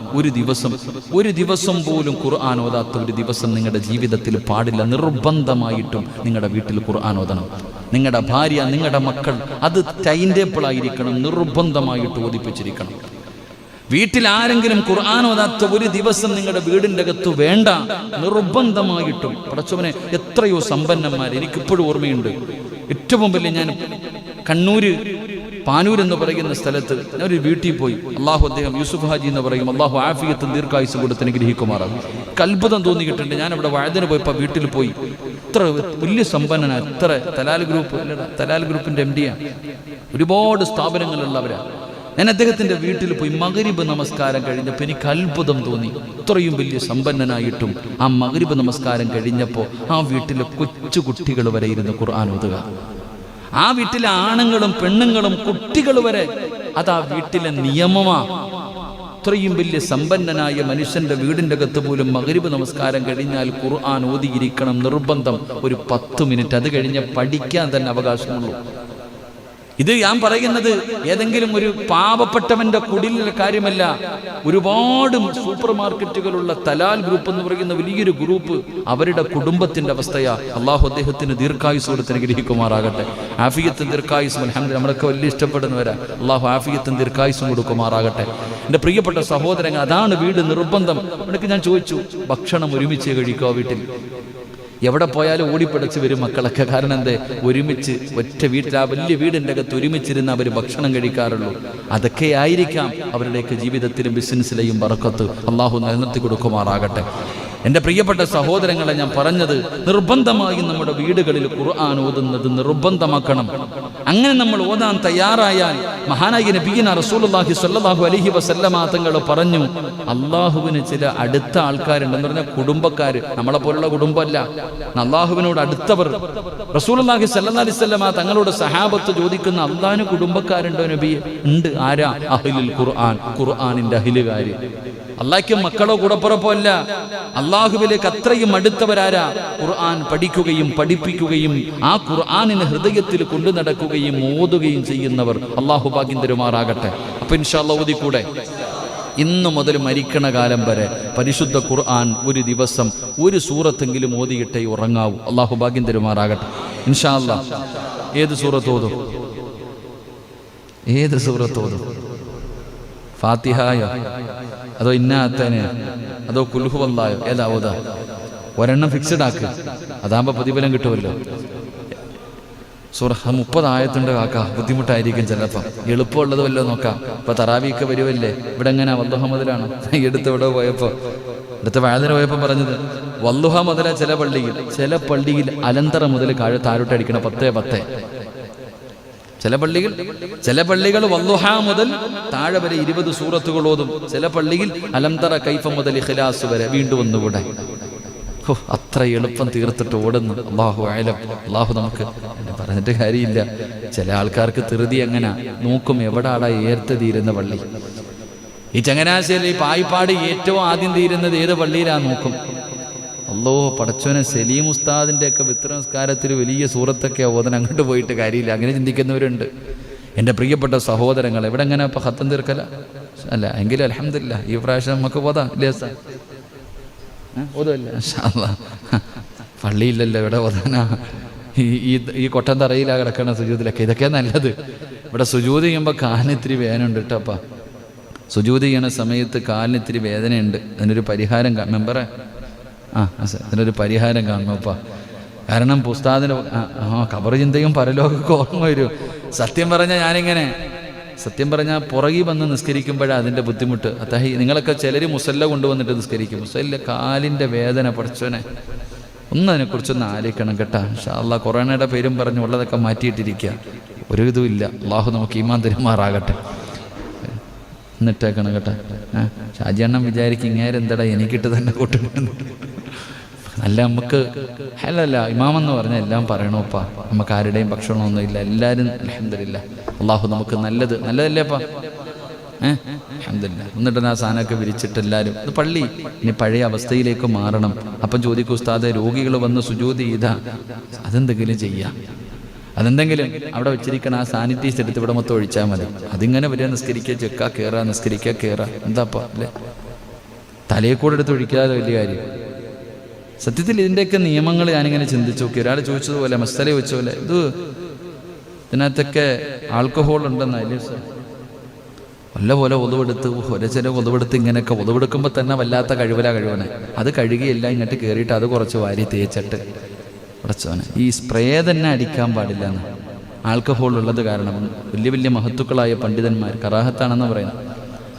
ഒരു ദിവസം പോലും ഖുർആൻ ഓതാത്ത ഒരു ദിവസം നിങ്ങളുടെ ജീവിതത്തിൽ പാടില്ല. നിർബന്ധമായിട്ടും നിങ്ങളുടെ വീട്ടിൽ ഖുർആൻ ഓതണം. നിങ്ങളുടെ ഭാര്യ, നിങ്ങളുടെ മക്കൾ, അത് ടൈം ടേബിൾ ആയിരിക്കണം. നിർബന്ധമായിട്ട് ഓതിപ്പിച്ചിരിക്കണം. വീട്ടിൽ ആരെങ്കിലും ഖുർആൻ ഓതാത്ത ഒരു ദിവസം നിങ്ങളുടെ വീടിൻ്റെ അകത്ത് വേണ്ട. നിർബന്ധമായിട്ടും. പടച്ചവനെ, എത്രയോ സമ്പന്നന്മാർ എനിക്കിപ്പോഴും ഓർമ്മയുണ്ട്. ഏറ്റവും വലിയ, ഞാൻ കണ്ണൂര് പാനൂർ എന്ന് പറയുന്ന സ്ഥലത്ത് ഒരു വീട്ടിൽ പോയി. അള്ളാഹു അദ്ദേഹം യൂസുഫ് ഹാജി എന്ന് പറയും, അള്ളാഹു ആഫിയത്തും ദീർഘായുസ്സും കൊടുത്ത് അനുഗ്രഹിക്കുമാറാകും. അത്ഭുതം തോന്നിയിട്ടുണ്ട്. ഞാൻ അവിടെ വഴുതിന് പോയപ്പോൾ വീട്ടിൽ പോയി. ഇത്ര വലിയ സമ്പന്നനാണ്. ഇത്ര തലാൽ ഗ്രൂപ്പിന്റെ MD ആണ്. ഒരുപാട് സ്ഥാപനങ്ങളുള്ളവരാണ്. ഞാൻ അദ്ദേഹത്തിൻ്റെ വീട്ടിൽ പോയി മഗ്രിബ് നമസ്കാരം കഴിഞ്ഞപ്പോൾ എനിക്ക് അത്ഭുതം തോന്നി. ഇത്രയും വലിയ സമ്പന്നനായിട്ടും ആ മഗ്രിബ് നമസ്കാരം കഴിഞ്ഞപ്പോൾ ആ വീട്ടിലെ കൊച്ചു കുട്ടികൾ വരെ ഇരുന്ന് ഖുർആൻ ഓതുക. ആ വീട്ടിലെ ആണുങ്ങളും പെണ്ണുങ്ങളും കുട്ടികൾ വരെ, അത് ആ വീട്ടിലെ നിയമമാ. അത്രയും വലിയ സമ്പന്നനായ മനുഷ്യന്റെ വീടിൻ്റെ അകത്ത് പോലും മഗ്രിബ് നമസ്കാരം കഴിഞ്ഞാൽ ഖുർആൻ ഓതിയിരിക്കണം, നിർബന്ധം. ഒരു 10 മിനിറ്റ്, അത് കഴിഞ്ഞ് പഠിക്കാൻ തന്നെ അവകാശമുള്ളൂ. ഇത് ഞാൻ പറയുന്നത് ഏതെങ്കിലും ഒരു പാവപ്പെട്ടവന്റെ കുടിലിലെ കാര്യമല്ല. ഒരുപാട് സൂപ്പർ മാർക്കറ്റുകളുള്ള തലാൽ ഗ്രൂപ്പ് എന്ന് പറയുന്ന വലിയൊരു ഗ്രൂപ്പ്, അവരുടെ കുടുംബത്തിന്റെ അവസ്ഥയാ. അള്ളാഹു അദ്ദേഹത്തിന് ദീർഘായുസ് കൊടുത്ത് അനുഗ്രഹിക്കുമാറാകട്ടെ. ആഫിയത്തും ദീർഘായുസും അൽഹംദുലില്ലാഹ് നമ്മളൊക്കെ വലിയ ഇഷ്ടപ്പെടുന്നവരാ. അള്ളാഹു ആഫിയത്തും ദീർഘായുസും കൊടുക്കുമാറാകട്ടെ. എൻ്റെ പ്രിയപ്പെട്ട സഹോദരങ്ങൾ, അതാണ് വീട് നിർബന്ധം. ഇടയ്ക്ക് ഞാൻ ചോദിച്ചു, ഭക്ഷണം ഒരുമിച്ച് കഴിക്കുക വീട്ടിൽ? എവിടെ പോയാലും ഓടിപ്പിടച്ച് വരും മക്കളൊക്കെ. കാരണം എന്തേ? ഒരുമിച്ച് ഒറ്റ വീട്ടിൽ, ആ വലിയ വീടിൻ്റെ അകത്ത് ഒരുമിച്ചിരുന്ന് അവർ ഭക്ഷണം കഴിക്കാറുള്ളൂ. അതൊക്കെ ആയിരിക്കാം അവരുടെയൊക്കെ ജീവിതത്തിലും ബിസിനസ്സിലെയും ബറക്കത്ത്. അള്ളാഹു നിലനിർത്തി കൊടുക്കുമാറാകട്ടെ. എൻ്റെ പ്രിയപ്പെട്ട സഹോദരങ്ങളെ, ഞാൻ പറഞ്ഞത് നിർബന്ധമായും നമ്മുടെ വീടുകളിൽ ഖുർആൻ ഓതുന്നത് നിർബന്ധമാക്കണം. അങ്ങനെ നമ്മൾ ഓതാൻ തയ്യാറായാൽ മഹാനായ നബിയിന റസൂലുള്ളാഹി സ്വല്ലല്ലാഹു അലൈഹി വസല്ലമ തങ്ങൾ പറഞ്ഞു, അള്ളാഹുവിന് ചില അടുത്ത ആൾക്കാരുണ്ടെന്ന് പറഞ്ഞാൽ കുടുംബക്കാർ, നമ്മളെ പോലുള്ള കുടുംബമല്ല, അള്ളാഹുവിനോട് അടുത്തവർ. റസൂലുള്ളാഹി സ്വല്ലല്ലാഹു അലൈഹി വസല്ലമ തങ്ങളോട് സഹാബത്ത് ചോദിക്കുന്ന, അള്ളാഹിന് കുടുംബക്കാരുണ്ടോ നബിയെ? ഉണ്ട്. ആരാ? അഹ്ലുൽ ഖുർആൻ, ഖുർആനിന്റെ അഹ്ലുകാര്. അള്ളാഹ്ക്ക് മക്കളോ കൂടപ്പുറപ്പോ അല്ല, അള്ളാഹുവിലേക്ക് അത്രയും അടുത്തവരാരാ? ഖുർആൻ പഠിക്കുകയും പഠിപ്പിക്കുകയും ആ ഖുർആനിനെ ഹൃദയത്തിൽ കൊണ്ടു നടക്കുകയും ഓതുകയും ചെയ്യുന്നവർ. അള്ളാഹു ഭാഗ്യം തരുമാറാകട്ടെ. അപ്പൊ ഇൻഷാ അല്ലാഹ് ഓതിക്കൂടെ? ഇന്നു മുതൽ മരിക്കണ കാലം വരെ പരിശുദ്ധ ഖുർആൻ ഒരു ദിവസം ഒരു സൂറത്തെങ്കിലും ഓതിയിട്ടേ ഉറങ്ങാവൂ. അള്ളാഹു ഭാഗ്യം തരുമാറാകട്ടെ. ഇൻഷാ അല്ലാഹ് ഏത് സൂറത്ത് ഓതും? ഏത് സൂറത്ത് ഓതും? ഫാത്തിഹായോ അതോ ഇന്നാത്തനെയോ അതോ കുൽഹുവല്ലായോ? ഏതാ ഓതാ? ഒരെണ്ണം ഫിക്സഡ് ആക്ക്, അതാകുമ്പോൾ പ്രതിഫലം കിട്ടുമല്ലോ. സൂറ 30 ആയത്തുണ്ട് കാക്ക, ബുദ്ധിമുട്ടായിരിക്കും ചിലപ്പം. എളുപ്പമുള്ളത് വല്ലോ നോക്കാം. ഇപ്പൊ തറാവീക്ക് വരുമല്ലേ, ഇവിടെ എങ്ങനെ വല്ലുഹ മുതലാണ്? എടുത്ത് ഇവിടെ പോയപ്പോ, അടുത്ത വാഴന പോയപ്പോൾ പറഞ്ഞത് വല്ലുഹ മുതല. ചില പള്ളിയിൽ അലന്തറ മുതൽ താഴോട്ടടിക്കണം 10. ചില പള്ളികൾ വല്ലുഹ മുതൽ താഴെ വരെ 20 സൂറത്തുകൾ ഓതും. ചില പള്ളിയിൽ അലംതറ കൈഫ മുതൽ ഇഖ്ലാസ് വരെ. വീണ്ടും ഒന്നുകൂടെ. അത്ര എളുപ്പം തീർത്തിട്ട് ഓടുന്നു. അല്ലാഹു അഅലം. അല്ലാഹു നമുക്ക് പറഞ്ഞിട്ട് കാര്യമില്ല. ചില ആൾക്കാർക്ക് ധൃതി എങ്ങനെ നോക്കും, എവിടാടാ ഏർത്ത് തീരുന്ന പള്ളി. ഈ ചങ്ങനാശ്ശേരിയിൽ ഈ പായിപ്പാട് ഏറ്റവും ആദ്യം തീരുന്നത് ഏത് പള്ളിയിലാ നോക്കും. അല്ലോ പടച്ചോനെ, സലീം ഉസ്താദിൻ്റെ ഒക്കെ വിത്ര നമസ്കാരത്തിൽ വലിയ സൂറത്തൊക്കെ ഓതൻ, അങ്ങോട്ട് പോയിട്ട് കാര്യമില്ല. അങ്ങനെ ചിന്തിക്കുന്നവരുണ്ട്. എൻ്റെ പ്രിയപ്പെട്ട സഹോദരങ്ങൾ, എവിടെ എങ്ങനെ ഇപ്പം ഖത്തം തീർക്കല അല്ല എങ്കിലും അൽഹംദുലില്ലാഹ് ഈ പ്രാവശ്യം നമുക്ക് ഓതാം ഇല്ലേ? ഓതുമല്ലേ? ഇൻഷാ അല്ലാഹ്. പള്ളിയില്ലല്ലോ, ഇവിടെ ഓതാനാ? ഈ കൊട്ടൻ തറയിലാ കിടക്കണ സുജൂദിലൊക്കെ. ഇതൊക്കെ നല്ലത്. ഇവിടെ സുജൂദ് ചെയ്യുമ്പോൾ കാലിന് ഇത്തിരി വേദനയുണ്ട് കേട്ടോപ്പാ. സുജൂദ് ചെയ്യണ സമയത്ത് കാലിന് ഇത്തിരി വേദനയുണ്ട്. അതിനൊരു പരിഹാരം മെമ്പറെ അതിനൊരു പരിഹാരം കാണണോപ്പാ. കാരണം ഉസ്താദിന് ഖബർ ചിന്തയും പരലോകമൊക്കെ ഓർമ്മ വരും. സത്യം പറഞ്ഞാൽ പുറകി വന്ന് നിസ്കരിക്കുമ്പോഴാണ് അതിൻ്റെ ബുദ്ധിമുട്ട്. അതായത് നിങ്ങളൊക്കെ ചിലർ മുസല്ല കൊണ്ടുവന്നിട്ട് നിസ്കരിക്കും. മുസല്ല കാലിൻ്റെ വേദന. പഠിച്ചോനെ, അതിനെക്കുറിച്ചൊന്ന് ആലോചിക്കണം കേട്ടാ. ഇൻഷാ അല്ലാഹ് കൊറോണയുടെ പേരും പറഞ്ഞ് ഉള്ളതൊക്കെ മാറ്റിയിട്ടിരിക്കുക. ഒരു ഇതുമില്ല. അള്ളാഹു നമുക്ക് ഈമാൻ തരുമാറാകട്ടെ. എന്നിട്ടേക്കണം കേട്ടാ. ഷാജിയണ്ണം വിചാരിക്കും ഇങ്ങേരെന്തടാ എനിക്കിട്ട് തന്നെ കൂട്ടുന്നു. അല്ല, നമുക്ക് അല്ലല്ല ഇമാമെന്ന് പറഞ്ഞാൽ എല്ലാം പറയണോപ്പാ. നമുക്ക് ആരുടെയും ഭക്ഷണമൊന്നും ഇല്ല. എല്ലാവരും അൽഹംദുലില്ലാഹ്. അള്ളാഹു നമുക്ക് നല്ലതല്ലേപ്പാ. അൽഹംദുലില്ലാഹ്. എന്നിട്ട് ആ സാധനമൊക്കെ വിരിച്ചിട്ട് എല്ലാവരും ഇത് പള്ളി ഇനി പഴയ അവസ്ഥയിലേക്ക് മാറണം. അപ്പം ചോദിക്കും, ഉസ്താദെ രോഗികൾ വന്ന് സുജൂദ് ചെയ്താ അതെന്തെങ്കിലും ചെയ്യാം. അതെന്തെങ്കിലും അവിടെ വെച്ചിരിക്കണം. ആ സാനിറ്റൈസ് എടുത്ത് ഇവിടെ മൊത്തം ഒഴിച്ചാൽ മതി. അതിങ്ങനെ വരിക, നിസ്കരിക്കുക, ചെക്കാ കയറുക, നിസ്കരിക്കുക കയറുക. എന്താപ്പാ അല്ലേ? തലയെ കൂടെ എടുത്ത് ഒഴിക്കാതെ വലിയ കാര്യം. സത്യത്തിൽ ഇതിൻ്റെയൊക്കെ നിയമങ്ങൾ ഞാനിങ്ങനെ ചിന്തിച്ചു നോക്കി. ഒരാൾ ചോദിച്ചതുപോലെ, മസ്തല വെച്ചതുപോലെ, ഇതിനകത്തൊക്കെ ആൽക്കഹോൾ ഉണ്ടെന്നല്ലേ വല്ല പോലെ ഒതുവെടുത്ത് ചില ഒതുവെടുത്ത് ഇങ്ങനെയൊക്കെ ഒതുവെടുക്കുമ്പോൾ തന്നെ വല്ലാത്ത കഴിവനെ അത് കഴുകിയല്ല ഇങ്ങോട്ട് കയറിയിട്ട് അത് കുറച്ച് വാരി തേച്ചിട്ട് ഉടച്ചവനെ. ഈ സ്പ്രേ തന്നെ അടിക്കാൻ പാടില്ല എന്ന്. ആൽക്കഹോൾ ഉള്ളത് കാരണം വലിയ മഹത്തുക്കളായ പണ്ഡിതന്മാർ കറാഹത്താണെന്ന് പറയുന്നത്.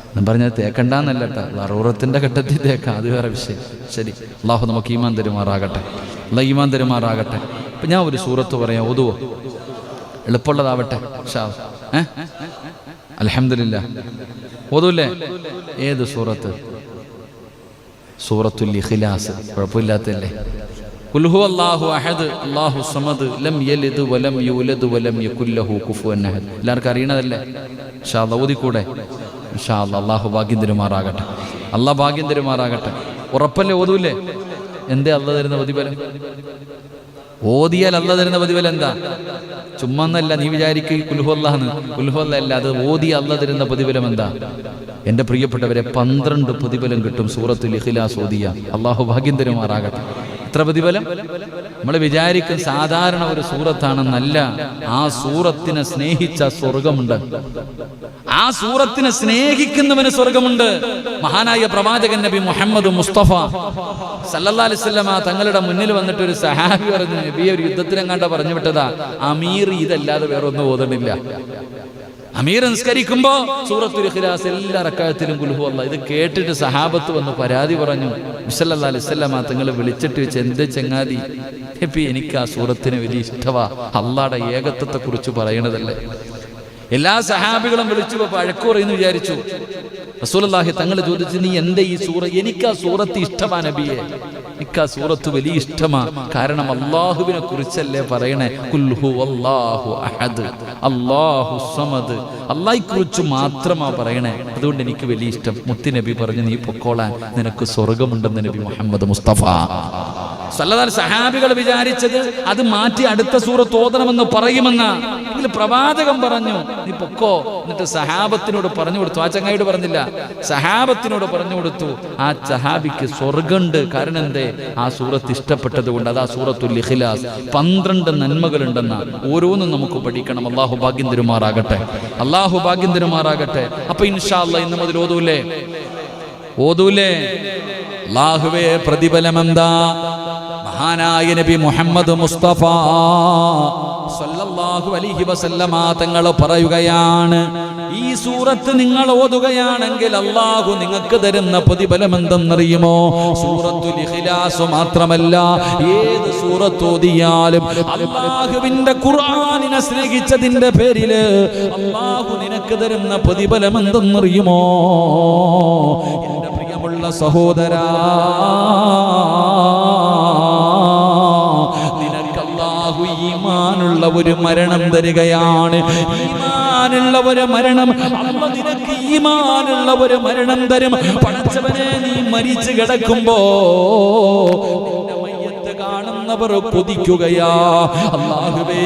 എന്ന് പറഞ്ഞാൽ തേക്കണ്ടെന്നല്ല കേട്ടോ, ലറൂറത്തിൻ്റെ ഘട്ടത്തിൽ തേക്കാം, അത് വേറെ വിഷയം. ശരി, അള്ളാഹു നമുക്ക് ഈമാൻ തരുമാറാകട്ടെ. ഇപ്പം ഞാൻ ഒരു സൂറത്ത് പറയാം, ഓതുവോ? എളുപ്പമുള്ളതാവട്ടെ. അൽഹംദുലില്ലാഹ്. ഓതൂല്ലേ? ഏത് സൂറത്ത്? സൂറത്തുൽ ഇഖ്ലാസ്. കുഴപ്പമില്ലാത്തല്ലേ? ഖുൽ ഹുവല്ലാഹു അഹദ് അല്ലാഹു സമദ് ലം യലിദ് വലം യൂലദ് വലം യകുൽ ലഹു കുഫുവൻ അഹദ്. എല്ലാവർക്കും അറിയണതല്ലേ? ഇൻഷാ അല്ലാഹ് ഓതിക്കൂടെ? ഇൻഷാ അല്ലാഹ്. അള്ളാഹു ഭാഗ്യം തരുമാറാകട്ടെ. അള്ളാഹ് ഭാഗ്യം തരുമാറാകട്ടെ. ഉറപ്പല്ലേ? ഓതൂല്ലേ? എന്തേ അള്ളാഹ് തരുന്ന പ്രതിഫലം? ഓതിയാൽ അള്ളാഹ് തരുന്ന പ്രതിഫലം എന്താ? ചുമ്മാന്നല്ല നീ വിചാരിക്കുക കുൽഹുവല്ലാന്ന്. കുൽഹുവല്ല അല്ല, അത് ഓതി അള്ളാഹ് തരുന്ന പ്രതിഫലം എന്താ? എൻ്റെ പ്രിയപ്പെട്ടവരെ, 12 പ്രതിഫലം കിട്ടും സൂറത്തുൽ ഇഖ്ലാസ് ഓതിയ. അള്ളാഹു ഭാഗ്യം തരുമാറാകട്ടെ. എത്ര പ്രതിഫലം? നമ്മൾ വിചാരിക്കും സാധാരണ ഒരു സൂറത്താണെന്നല്ല. ആ സൂറത്തിനെ സ്നേഹിച്ച സ്വർഗമുണ്ട്. ആ സൂറത്തിനെ സ്നേഹിക്കുന്നവന് സ്വർഗമുണ്ട്. മഹാനായ പ്രവാചകൻ നബി മുഹമ്മദ് മുസ്തഫ സല്ലല്ലാഹു അലൈഹി വസല്ലമ തങ്ങളുടെ മുന്നിൽ വന്നിട്ട് ഒരു സഹാബി പറഞ്ഞു, നബിയെ ഒരു യുദ്ധത്തിനെങ്ങാണ്ട പറഞ്ഞു വിട്ടതാ, അമീർ ഇതല്ലാതെ വേറെ ഒന്നും ഓതണില്ല. അമീർ നിസ്കരിക്കുമ്പോ സൂറത്തുൽ ഇഖ്ലാസ് എല്ലാ റക്അത്തിലും ഖുൽ ഹുവല്ലാഹ്. ഇത് കേട്ടിട്ട് സഹാബത്ത് വന്ന് പരാതി പറഞ്ഞു. സല്ലല്ലാഹു അലൈഹി വസല്ലമ തങ്ങളെ വിളിച്ചിട്ട് വെച്ച്, എന്ത് ചങ്ങാതി, എനിക്ക് ആ സൂറത്തിന് വലിയ ഇഷ്ടവാ, അള്ളാഹുടെ ഏകത്വത്തെ കുറിച്ച് പറയണതല്ലേ. എല്ലാ സഹാബികളും വിളിച്ചു വഴക്കു പറയുന്നു വിചാരിച്ചു. റസൂലുള്ളാഹി തങ്ങൾ ചോദിച്ചു, നീ എന്റെ ഈ സൂറ? എനിക്ക് ആ സൂറത്ത് ഇഷ്ടമാ നബിയെ, എനിക്ക് ആ സൂറത്ത് വലിയ ഇഷ്ടമാ. കാരണം അള്ളാഹുവിനെ കുറിച്ചല്ലേ പറയണേ, ഖുൽ ഹുവല്ലാഹു അഹദ് അല്ലാഹു സമദ്, അള്ളാഹയെ കുറിച്ച് മാത്രമാ പറയണേ. അതുകൊണ്ട് എനിക്ക് വലിയ ഇഷ്ടം. മുത്തുനബി പറഞ്ഞു, നീ പൊക്കോളാൻ, നിനക്ക് സ്വർഗമുണ്ടെന്ന് നബി മുഹമ്മദ് മുസ്തഫ സല്ലല്ലാഹു അലൈഹി. സഹാബികൾ വിചാരിച്ചത് അത് മാറ്റി അടുത്ത സൂറത്ത് ഓതണമെന്ന് പറയുമെന്ന. ഇതിൽ പ്രവാചകൻ പറഞ്ഞു, നീ പൊക്കോ. എന്നിട്ട് സഹാബത്തിനോട് പറഞ്ഞു കൊടുത്തു. ആ ചങ്ങായിയോട് പറഞ്ഞില്ല, സഹാബത്തിനോട് പറഞ്ഞു കൊടുത്തു. ആ സഹാബിക്ക് സ്വർഗമുണ്ട്. കാരണം എന്തേ? ആ സൂറത്ത് ഇഷ്ടപ്പെട്ടത് കൊണ്ട്. അതാ സൂറത്തുൽ ഇഖ്ലാസ്. 12 നന്മകളുണ്ടെന്ന. ഓരോന്നും നമുക്ക് പഠിക്കണം. അള്ളാഹു ഭാഗ്യം തരുമാറാകട്ടെ. അള്ളാഹു ഭാഗ്യം തരുമാറാകട്ടെ. അപ്പൊ ഇൻഷാ അല്ലാഹ് ഇന്ന് മുതൽ ഓതൂലേ? അല്ലാഹുവേ, പ്രതിഫലം എന്താ? മഹാനായ നബി മുഹമ്മദ് മുസ്തഫ സല്ലല്ലാഹു അലൈഹി വസല്ലമ തങ്ങൾ പറയുകയാണ്, ഈ സൂറത്ത് നിങ്ങൾ ഓതുകയാണെങ്കിൽ അല്ലാഹു നിങ്ങൾക്ക് തരുന്ന പ്രതിഫലം എന്തെന്നറിയുമോ? സൂറത്തുൽ ഇഖ്ലാസ് മാത്രമല്ല, ഏത് സൂറത്ത് ഓതിയാലും അല്ലാഹുവിന്റെ ഖുർആനിനെ സ്നേഹിച്ചതിന്റെ പേരില് അല്ലാഹു നിനക്ക് തരുന്ന പ്രതിഫലം എന്തെന്നറിയുമോ? എന്റെ പ്രിയമുള്ള സഹോദരാ, ഈമാനുള്ള ഒരു മരണം തരികയാണ്. ഈമാനുള്ള ഒരു മരണം. അല്ലാഹു നിനക്ക് ഈമാനുള്ള ഒരു മരണം തരും. പടച്ചവനെ, നീ മരിച്ചു കിടക്കുമ്പോ നിന്റെ മയ്യത്ത് കാണുന്നവർ കൊതിക്കുകയാ, അല്ലാഹുവേ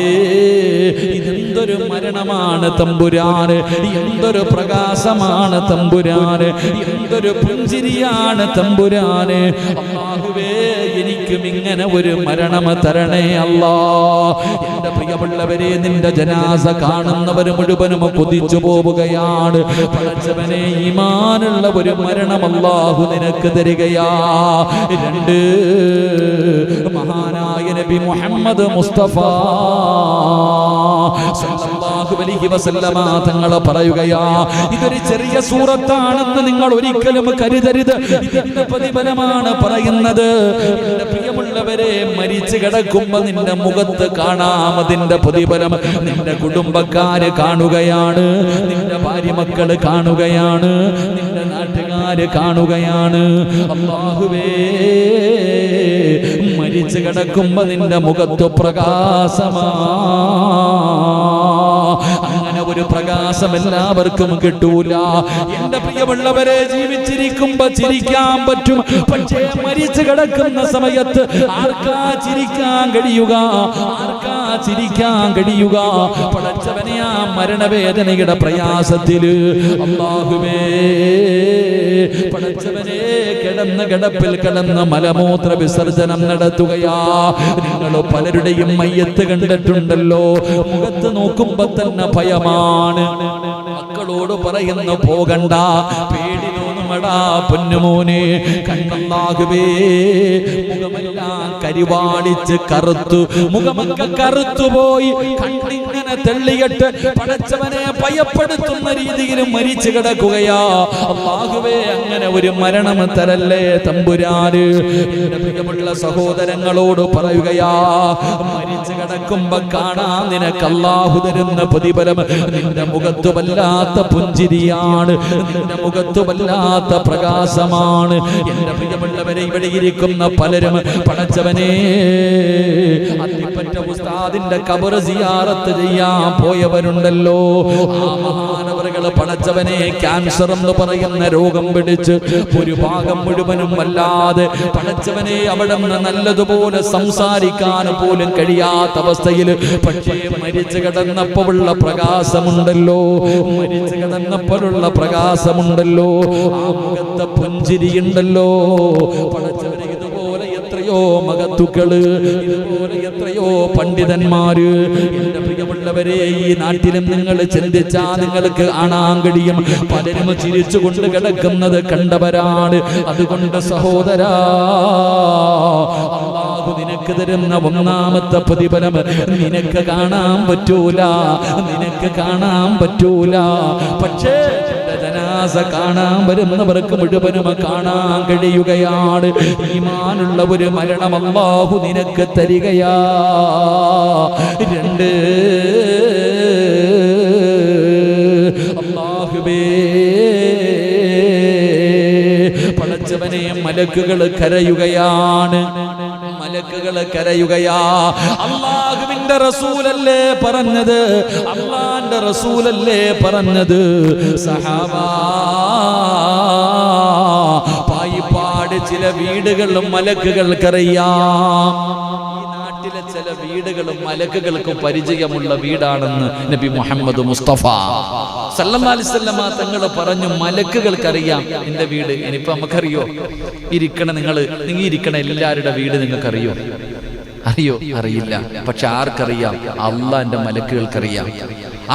ഇതെന്തൊരു മരണമാണ് തമ്പുരാന്, എന്തൊരു പ്രകാശമാണ് തമ്പുരാന്, എന്തൊരു പുഞ്ചിരിയാണ് തമ്പുരാന്. അല്ലാഹുവേ, എനിക്കും ഇങ്ങനെ ഒരു മരണം തരണേ അല്ലാ. എന്റെ പ്രിയമുള്ളവരെ, നിന്റെ ജനാസ കാണുന്നവർ മുഴുവനും കൊതിച്ചു പോവുകയാണ്. പടച്ചവനെ, ഈമാനുള്ള ഒരു മരണം അല്ലാഹു നിനക്ക് തരികയാ. 2, മഹാനായ നബി മുഹമ്മദ് മുസ്തഫ സല്ലല്ലാഹു അലൈഹി വസല്ലമ തങ്ങൾ പറയുകയാ, ഇതൊരു ചെറിയ സൂറത്താണെന്ന് നിങ്ങൾ ഒരിക്കലും കരുതരുത്. ഇതിന്റെ പ്രതിഫലമാണ് പറയുന്നത്. എന്റെ പ്രിയമുള്ളവരെ, മരിച്ചു കിടക്കുമ്പോ നിന്റെ മുഖത്ത് കാണാം അതിന്റെ പ്രതിഫലം. നിന്റെ കുടുംബക്കാര് കാണുകയാണ്, നിന്റെ ഭാര്യ മക്കള് കാണുകയാണ്, നിന്റെ നാട്ടുകാര് കാണുകയാണ്. അല്ലാഹുവേ, മരിച്ചു കിടക്കുമ്പോ നിന്റെ മുഖത്ത് പ്രകാശമാ. അങ്ങനെ ഒരു പ്രകാശം എല്ലാവർക്കും കിട്ടൂല. എന്റെ പ്രിയമുള്ളവരെ, ജീവിച്ചിരിക്കുമ്പോ ചിരിക്കാൻ പറ്റും, പക്ഷേ മരിച്ചു കിടക്കുന്ന സമയത്ത് ആർക്കാ ചിരിക്കാൻ കഴിയുക? ആർക്കാ ചിരിക്കാൻ കഴിയുക? പടച്ചവനെ, ആ മരണവേദനയുടെ പ്രയാസത്തില് അല്ലാഹുവേ, പടച്ചവനെ, കിടന്ന കിടപ്പിൽ കിടന്ന് മലമൂത്ര വിസർജനം നടത്തുകയാ. നിങ്ങൾ പലരുടെയും മയ്യത്ത് കണ്ടിട്ടുണ്ടല്ലോ. മുഖത്ത് നോക്കുമ്പോ തന്നെ ഭയമാണ്. മക്കളോട് പറയുന്നു, പോകണ്ട, പേടി തോന്നുമടാ പൊന്നുമോനെ. കണ്ണല്ലാഹുവേ, മുഖമെല്ലാം കരിവാളിച്ച് കറുത്തു, മുഖമൊക്കെ കറുത്തുപോയി, കണ്ണിങ്ങനെ തെള്ളിയിട്ട് പടച്ചവനെ ഭയപ്പെടുത്തുന്ന രീതിയിൽ മരിച്ചു കിടക്കുകയാ. അല്ലാഹുവേ, അങ്ങനെ ഒരു മരണം തരല്ലേ തമ്പുരാന്. എന്റെ പ്രിയമുള്ള സഹോദരങ്ങളോട് പറയുകയാ, മരിച്ചു കിടക്കുമ്പോ കാണാൻ നിനക്ക് അല്ലാഹു തരുന്ന പ്രതിഫലം. നിന്റെ മുഖത്ത് വല്ലാത്ത പുഞ്ചിരിയാണ്, നിന്റെ മുഖത്ത് വല്ലാത്ത പ്രകാശമാണ്. എന്റെ പ്രിയമുള്ളവരെ, ഇവിടെ ഇരിക്കുന്ന പലരും പടച്ചവനെ അത്തിപ്പറ്റ ഉസ്താദിന്റെ ഖബർ സിയാറത്ത് ചെയ്യാൻ പോയവരുണ്ടല്ലോ. ആ മഹാനവറുകൾ ആളുകൾ പടച്ചവനെ ക്യാൻസർ എന്ന് പറയുന്ന രോഗം പിടിച്ച് ഒരു ഭാഗം മുഴുവനും വല്ലാതെ പടച്ചവനെ അവിടെ നിന്ന് നല്ലതുപോലെ സംസാരിക്കാൻ പോലും കഴിയാത്ത അവസ്ഥയിൽ, പക്ഷേ മരിച്ചു കിടന്നപ്പോഴുള്ള പ്രകാശമുണ്ടല്ലോ, മരിച്ചു കിടന്നപ്പോഴുള്ള പ്രകാശമുണ്ടല്ലോ, ആ മുഖത്തെ പുഞ്ചിരിയുണ്ടല്ലോ. പടച്ചവനെ ഇതുപോലെ എത്രയോ മഹത്തുക്കള്, ഇതുപോലെ എത്രയോ പണ്ഡിതന്മാര്, എന്റെ പ്രിയമുള്ളവരെ ഈ നാട്ടിലും നിങ്ങൾ ചിന്തിച്ചാ നിങ്ങൾക്ക് കാണാൻ കഴിയും. പലരും ചിരിച്ചുകൊണ്ട് കിടക്കുന്നത് കണ്ടവരാണ്. അതുകൊണ്ട് സഹോദരാ, അല്ലാഹു നിനക്ക് തരുന്ന ഒന്നാമത്തെ പ്രതിഫലം നിനക്ക് കാണാൻ പറ്റൂല, നിനക്ക് കാണാൻ പറ്റൂല. പക്ഷേ ജനാസ കാണാൻ വരുന്നവർക്ക് മുഴുവനും കാണാൻ കഴിയുകയാണ്. ഈമാനുള്ള ഒരു മരണം അല്ലാഹു നിനക്ക് തരികയാ. 2 അല്ലാഹുവേ, പടച്ചവനെ മലക്കുകൾ കരയുകയാണ്, മലക്കുകൾ കരയുകയാ. അല്ലാഹുവിന്റെ റസൂലല്ലേ പറഞ്ഞത്, അല്ലാഹുവിന്റെ റസൂലല്ലേ പറഞ്ഞത്, സഹാബാ പായിപ്പാട് ചില വീടുകളിലും മലക്കുകൾക്കറിയാം. നാട്ടിലെ ചില വീടുകളും മലക്കുകൾക്ക് പരിചയമുള്ള വീടാണെന്ന് നബി മുഹമ്മദ് മുസ്തഫ സല്ലല്ലാഹു അലൈഹി വസല്ലം തങ്ങൾ പറഞ്ഞു. മലക്കുകൾക്കറിയാം എന്റെ വീട്. ഇനിയിപ്പോ നമുക്കറിയോ? നിങ്ങൾ ഇരിക്കണ എല്ലാവരുടെ വീട് നിങ്ങൾക്കറിയോ? അറിയോ? അറിയില്ല. പക്ഷെ ആർക്കറിയാം? അള്ളാന്റെ മലക്കുകൾക്കറിയാം,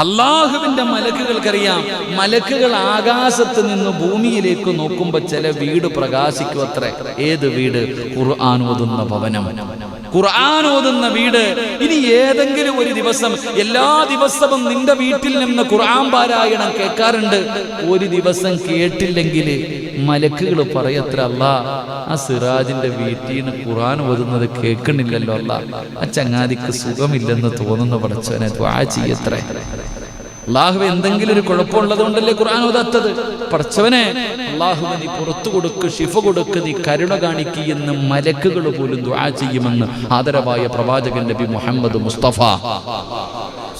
അള്ളാഹുവിന്റെ മലക്കുകൾക്കറിയാം. മലക്കുകൾ ആകാശത്ത് നിന്ന് ഭൂമിയിലേക്ക് നോക്കുമ്പോ ചില വീട് പ്രകാശിക്കും അത്രേ. ഏത് വീട്? ഖുർആൻ ഓതുന്ന ഭവനം, ഖുർആൻ ഓതുന്ന വീട്. ഇനി ഏതെങ്കിലും ഒരു ദിവസം, എല്ലാ ദിവസവും നിന്റെ വീട്ടിൽ നിന്ന് ഖുർആൻ പാരായണം കേൾക്കാറുണ്ട്, ഒരു ദിവസം കേട്ടില്ലെങ്കിൽ മലക്കുകൾ പറയത്ര, അല്ലാ ആ സിറാജിന്റെ വീട്ടിൽ നിന്ന് ഖുർആൻ ഓതുന്നത് കേൾക്കണില്ലല്ലോ, അല്ലാ ആ ചങ്ങാതിക്ക് സുഖമില്ലെന്ന് തോന്നുന്ന പടച്ചവനെ ദുആ ചെയ്യത്രേ. അല്ലാഹുവേ, എന്തെങ്കിലും ഒരു കുഴപ്പമുള്ളത് കൊണ്ടല്ലേ ഖുർആൻ ഓതാത്തത്? പടച്ചവനെ, അല്ലാഹുവേ നീ പുറത്തു കൊടുക്ക്, ശിഫ കൊടുക്ക്, നീ കരുണ കാണിക്കുകയെന്ന് മലക്കുകൾ പോലും ദുആ ചെയ്യുമെന്ന് ആദരവായ പ്രവാചകൻ നബി മുഹമ്മദ് മുസ്തഫ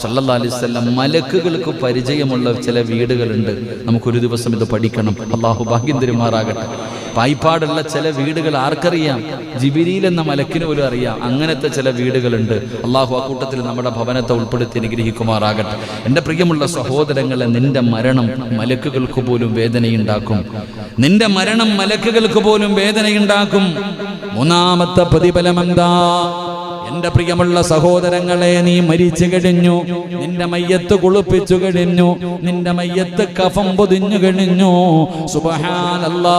സല്ലല്ലാഹു അലൈഹി വസല്ലം. മലക്കുകൾക്ക് പരിചയമുള്ള ചില വീടുകളുണ്ട്. നമുക്കൊരു ദിവസം ഇത് പഠിക്കണം. അല്ലാഹു ഭാഗ്യം തരുമാറാകട്ടെ. പായിപ്പാടുള്ള ചില വീടുകൾ ആർക്കറിയാം? ജിബിരിയിൽ എന്ന മലക്കിന് പോലും അറിയാം. അങ്ങനത്തെ ചില വീടുകളുണ്ട്. അള്ളാഹു ആ കൂട്ടത്തിൽ നമ്മുടെ ഭവനത്തെ ഉൾപ്പെടുത്തി അനുഗ്രഹിക്കുമാറാകട്ടെ. എൻ്റെ പ്രിയമുള്ള സഹോദരങ്ങളെ, നിന്റെ മരണം മലക്കുകൾക്ക് പോലും വേദനയുണ്ടാക്കും. നിന്റെ മരണം മലക്കുകൾക്ക് പോലും വേദനയുണ്ടാക്കും. 3ാമത്തെ പ്രതിഫലം എന്താ? എന്റെ പ്രിയമുള്ള സഹോദരങ്ങളെ, നീ മരിച്ചു കഴിഞ്ഞു, നിന്റെ മയ്യത്ത് കുളിപ്പിച്ചു കഴിഞ്ഞു, നിന്റെ മയ്യത്ത് കഫം പൊതിഞ്ഞു കഴിഞ്ഞു. സുബ്ഹാനല്ലാഹ്,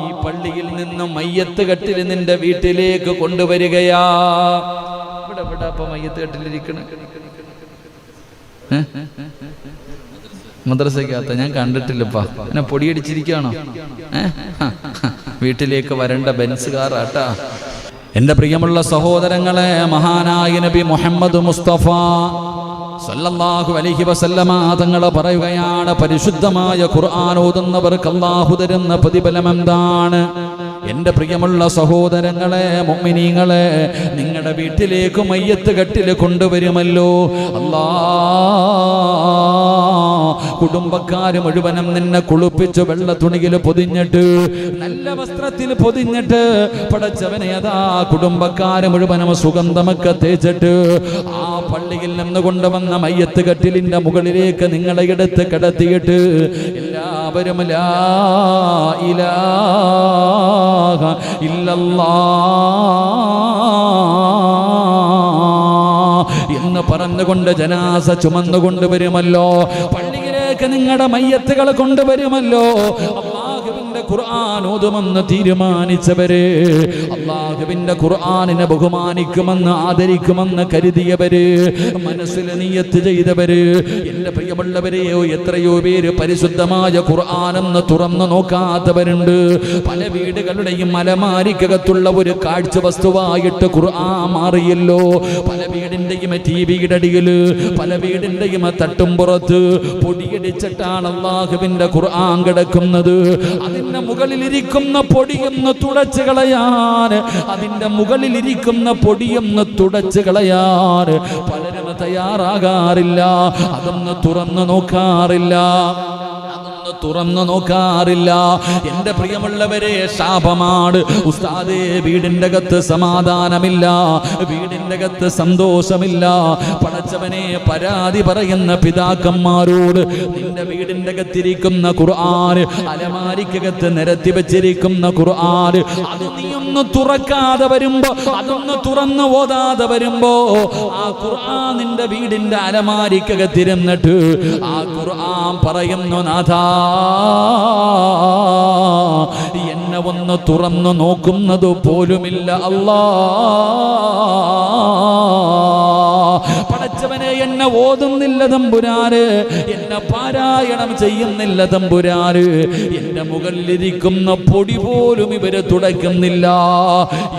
ഈ പള്ളിയിൽ നിന്നും മയ്യത്ത് കെട്ടിൽ നിന്റെ വീട്ടിലേക്ക് കൊണ്ടുവരികയാ. ഇവിടെ അപ്പൊ മയ്യത്ത് കെട്ടിലിരിക്കണ മദ്രസയ്ക്കകത്ത് ഞാൻ കണ്ടിട്ടില്ലപ്പാ. എന്നെ പൊടിയടിച്ചിരിക്കുകയാണോ? വീട്ടിലേക്ക് വരേണ്ട ബെൻസ് കാറാട്ടാ. എൻ്റെ പ്രിയമുള്ള സഹോദരങ്ങളെ, മഹാനായ നബി മുഹമ്മദ് മുസ്തഫ സല്ലല്ലാഹു അലൈഹി വസല്ലമ തങ്ങൾ പറയുകയാണ്, പരിശുദ്ധമായ ഖുർആൻ ഓതുന്നവർക്ക് അല്ലാഹു തരുന്ന പ്രതിഫലം എന്താണ്? എൻ്റെ പ്രിയമുള്ള സഹോദരങ്ങളെ, മുഅ്മിനീങ്ങളെ, നിങ്ങളുടെ വീട്ടിലേക്ക് മയ്യത്ത് കെട്ടിൽ കൊണ്ടുവരുമല്ലോ. കുടുംബക്കാര് മുഴുവനും നിന്നെ കുളിപ്പിച്ചു വെള്ള തുണിയിൽ പൊതിഞ്ഞിട്ട്, നല്ല വസ്ത്രത്തിൽ പൊതിഞ്ഞിട്ട്, പടച്ചവനെ അതാ കുടുംബക്കാര് മുഴുവനും സുഗന്ധമൊക്കെ തേച്ചിട്ട് ആ പള്ളിയിൽ നിന്ന് കൊണ്ടുവന്ന മയ്യത്ത് കെട്ടിലിന്റെ മുകളിലേക്ക് നിങ്ങളെ എടുത്ത് കിടത്തിയിട്ട് എല്ലാവരും ലാ ഇലാഹ ഇല്ലല്ലാഹ് എന്ന് പറഞ്ഞുകൊണ്ട് ജനാസ ചുമന്നുകൊണ്ട് വരുമല്ലോ. പള്ളിയിലേക്ക് നിങ്ങളുടെ മയ്യത്തുകൾ കൊണ്ടുവരുമല്ലോ. അല്ലാഹുവിന്റെ ഖുർആൻ ഓതുമെന്ന് തീരുമാനിച്ചവര്, അല്ലാഹുവിന്റെ ഖുർആനിനെ ബഹുമാനിക്കുമെന്ന് ആദരിക്കുമെന്ന് കരുതിയവര്, മനസ്സിൽ നിയ്യത്ത് ചെയ്തവര്, എന്റെ പ്രിയമുള്ളവരെ, എത്രയോ പേര് പരിശുദ്ധമായ ഖുർആനെന്ന് തുറന്നു നോക്കാത്തവരുണ്ട്. പല വീടുകളുടെയും അലമാരിക്കകത്തുള്ള ഒരു കാഴ്ച വസ്തുവായിട്ട് ഖുർആൻ മാറിയല്ലോ. പല വീടിന്റെയും ടിവിയുടെ അടിയില്, പല വീടിന്റെയും തട്ടുംപുറത്ത് പൊടിയടിച്ചിട്ടാണ് അല്ലാഹുവിന്റെ ഖുർആൻ കിടക്കുന്നത്. അതിന്റെ അതിന്റെ മുകളിലിരിക്കുന്ന പൊടിയൊന്ന് തുടച്ചു കളയാൻ, അതിന്റെ മുകളിലിരിക്കുന്ന പൊടിയൊന്ന് തുടച്ചു കളയാൻ പലരും തയ്യാറാകാറില്ല. അതൊന്ന് തുറന്നു നോക്കാറില്ല, തുറന്നു നോക്കാറില്ല. എന്റെ പ്രിയമുള്ളവരെ, ശാപമാണ്. ഉസ്താദേ, വീടിന്റെ അകത്ത് സമാധാനമില്ല, വീടിന്റെ അകത്ത് സന്തോഷമില്ല. പടച്ചവനെ, പരാതി പറയുന്ന പിതാക്കന്മാരോട്, നിന്റെ വീടിന്റെ അകത്തിരിക്കുന്ന ഖുർആൻ, അലമാരിക്കകത്ത് നിരത്തി വെച്ചിരിക്കുന്ന ഖുർആൻ, അത് നീ ഒന്ന് തുറക്കാതെ വരുമ്പോ, അതൊന്ന് തുറന്നു ഓതാതെ വരുമ്പോ, ആ ഖുർആൻ നിന്റെ വീടിന്റെ അലമാരിക്കകത്തിരുന്നിട്ട് ആ ഖുർആൻ പറയുന്നു, നാഥാ, എന്നെ ഒന്ന് തുറന്നു നോക്കുന്നത് പോലുമില്ല അല്ലാ. പടച്ചവനെ, എന്നെ ഓതുന്നില്ല തമ്പുരാന്, എന്നെ പാരായണം ചെയ്യുന്നില്ല തമ്പുരാന്, എന്റെ മുകളിലിരിക്കുന്ന പൊടി പോലും ഇവര് തുടയ്ക്കുന്നില്ല,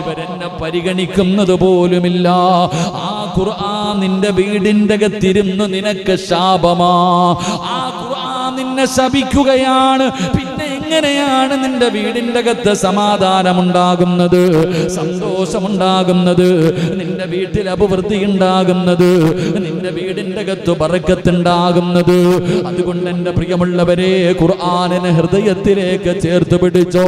ഇവരെന്നെ പരിഗണിക്കുന്നത് പോലുമില്ല. ആ ഖുർആൻ നിന്റെ വീടിന്റെ അകത്തിരുന്ന് നിനക്ക് ശാപമാ. ആ ഖുർആൻ നിന്നെ ശപിക്കുകയാണ്. പിന്നെ എങ്ങനെയാണ് നിന്റെ വീടിന്റെ അകത്ത് സമാധാനമുണ്ടാകുന്നത്, സന്തോഷമുണ്ടാകുന്നത്, നിന്റെ വീട്ടിൽ അഭിവൃദ്ധി ഉണ്ടാകുന്നത്, നിന്റെ വീടിന്റെ അകത്ത് ബറക്കത്തുണ്ടാകുന്നത്? അതുകൊണ്ട് എന്റെ പ്രിയമുള്ളവരെ, ഖുർആനിനെ ഹൃദയത്തിലേക്ക് ചേർത്ത് പിടിച്ചോ.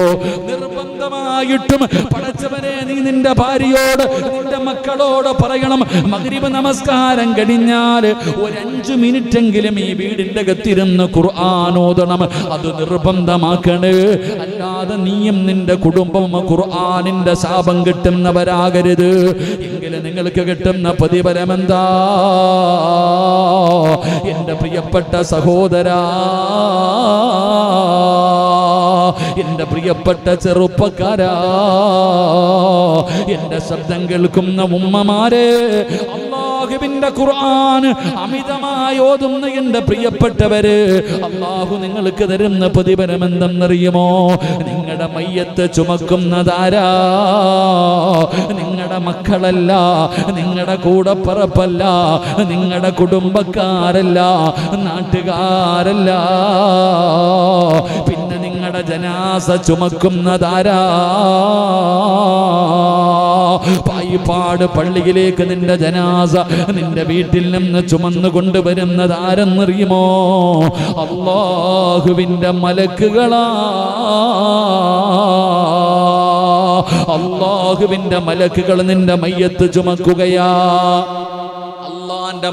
നിർബന്ധമായിട്ടും പടച്ചവനെ, നീ നിന്റെ ഭാര്യയോട്, നിന്റെ മക്കളോട് പറയണം, മഗ്രിബ് നമസ്കാരം കഴിഞ്ഞാൽ ഒരു 5 മിനിറ്റെങ്കിലും ഈ വീടിന്റെ അകത്തിരുന്ന് ഖുർആൻ ഓതണം. അത് നിർബന്ധമാക്കണേ. അല്ലാതെ നീയും നിന്റെ കുടുംബം ഖുർആനിന്റെ ശാപം കിട്ടുന്നവരാകരുത്. എങ്കിലും നിങ്ങൾക്ക് കിട്ടുന്ന പ്രതിഫലമെന്താ? എന്റെ പ്രിയപ്പെട്ട സഹോദരാ, എന്റെ പ്രിയപ്പെട്ട ചെറുപ്പക്കാരാ, എന്റെ ശബ്ദം കേൾക്കുന്ന ഉമ്മമാരെ, അല്ലാഹുവിന്റെ ഖുർആൻ അമിതമായി ഓതുന്ന എന്റെ പ്രിയപ്പെട്ടവര്, അല്ലാഹു നിങ്ങൾക്ക് തരുന്ന പ്രതിഫലം എന്തെന്നറിയുമോ? നിങ്ങളുടെ മയ്യത്ത് ചുമക്കുന്നതാരാ? നിങ്ങളുടെ മക്കളല്ല, നിങ്ങളുടെ കൂടപ്പറപ്പല്ല, നിങ്ങളുടെ കുടുംബക്കാരല്ല, നാട്ടുകാരല്ല. പിന്നെ നിങ്ങളുടെ ജനാസ ചുമക്കുന്നതാരാ? പായിപ്പാട് പള്ളിയിലേക്ക് നിന്റെ ജനാസ നിന്റെ വീട്ടിൽ നിന്ന് ചുമന്നു കൊണ്ടുവരുന്നതാരെന്നറിയുമോ? അല്ലാഹുവിന്റെ മലക്കുകളാ. അല്ലാഹുവിന്റെ മലക്കുകൾ നിന്റെ മയ്യത്ത് ചുമക്കുകയാ.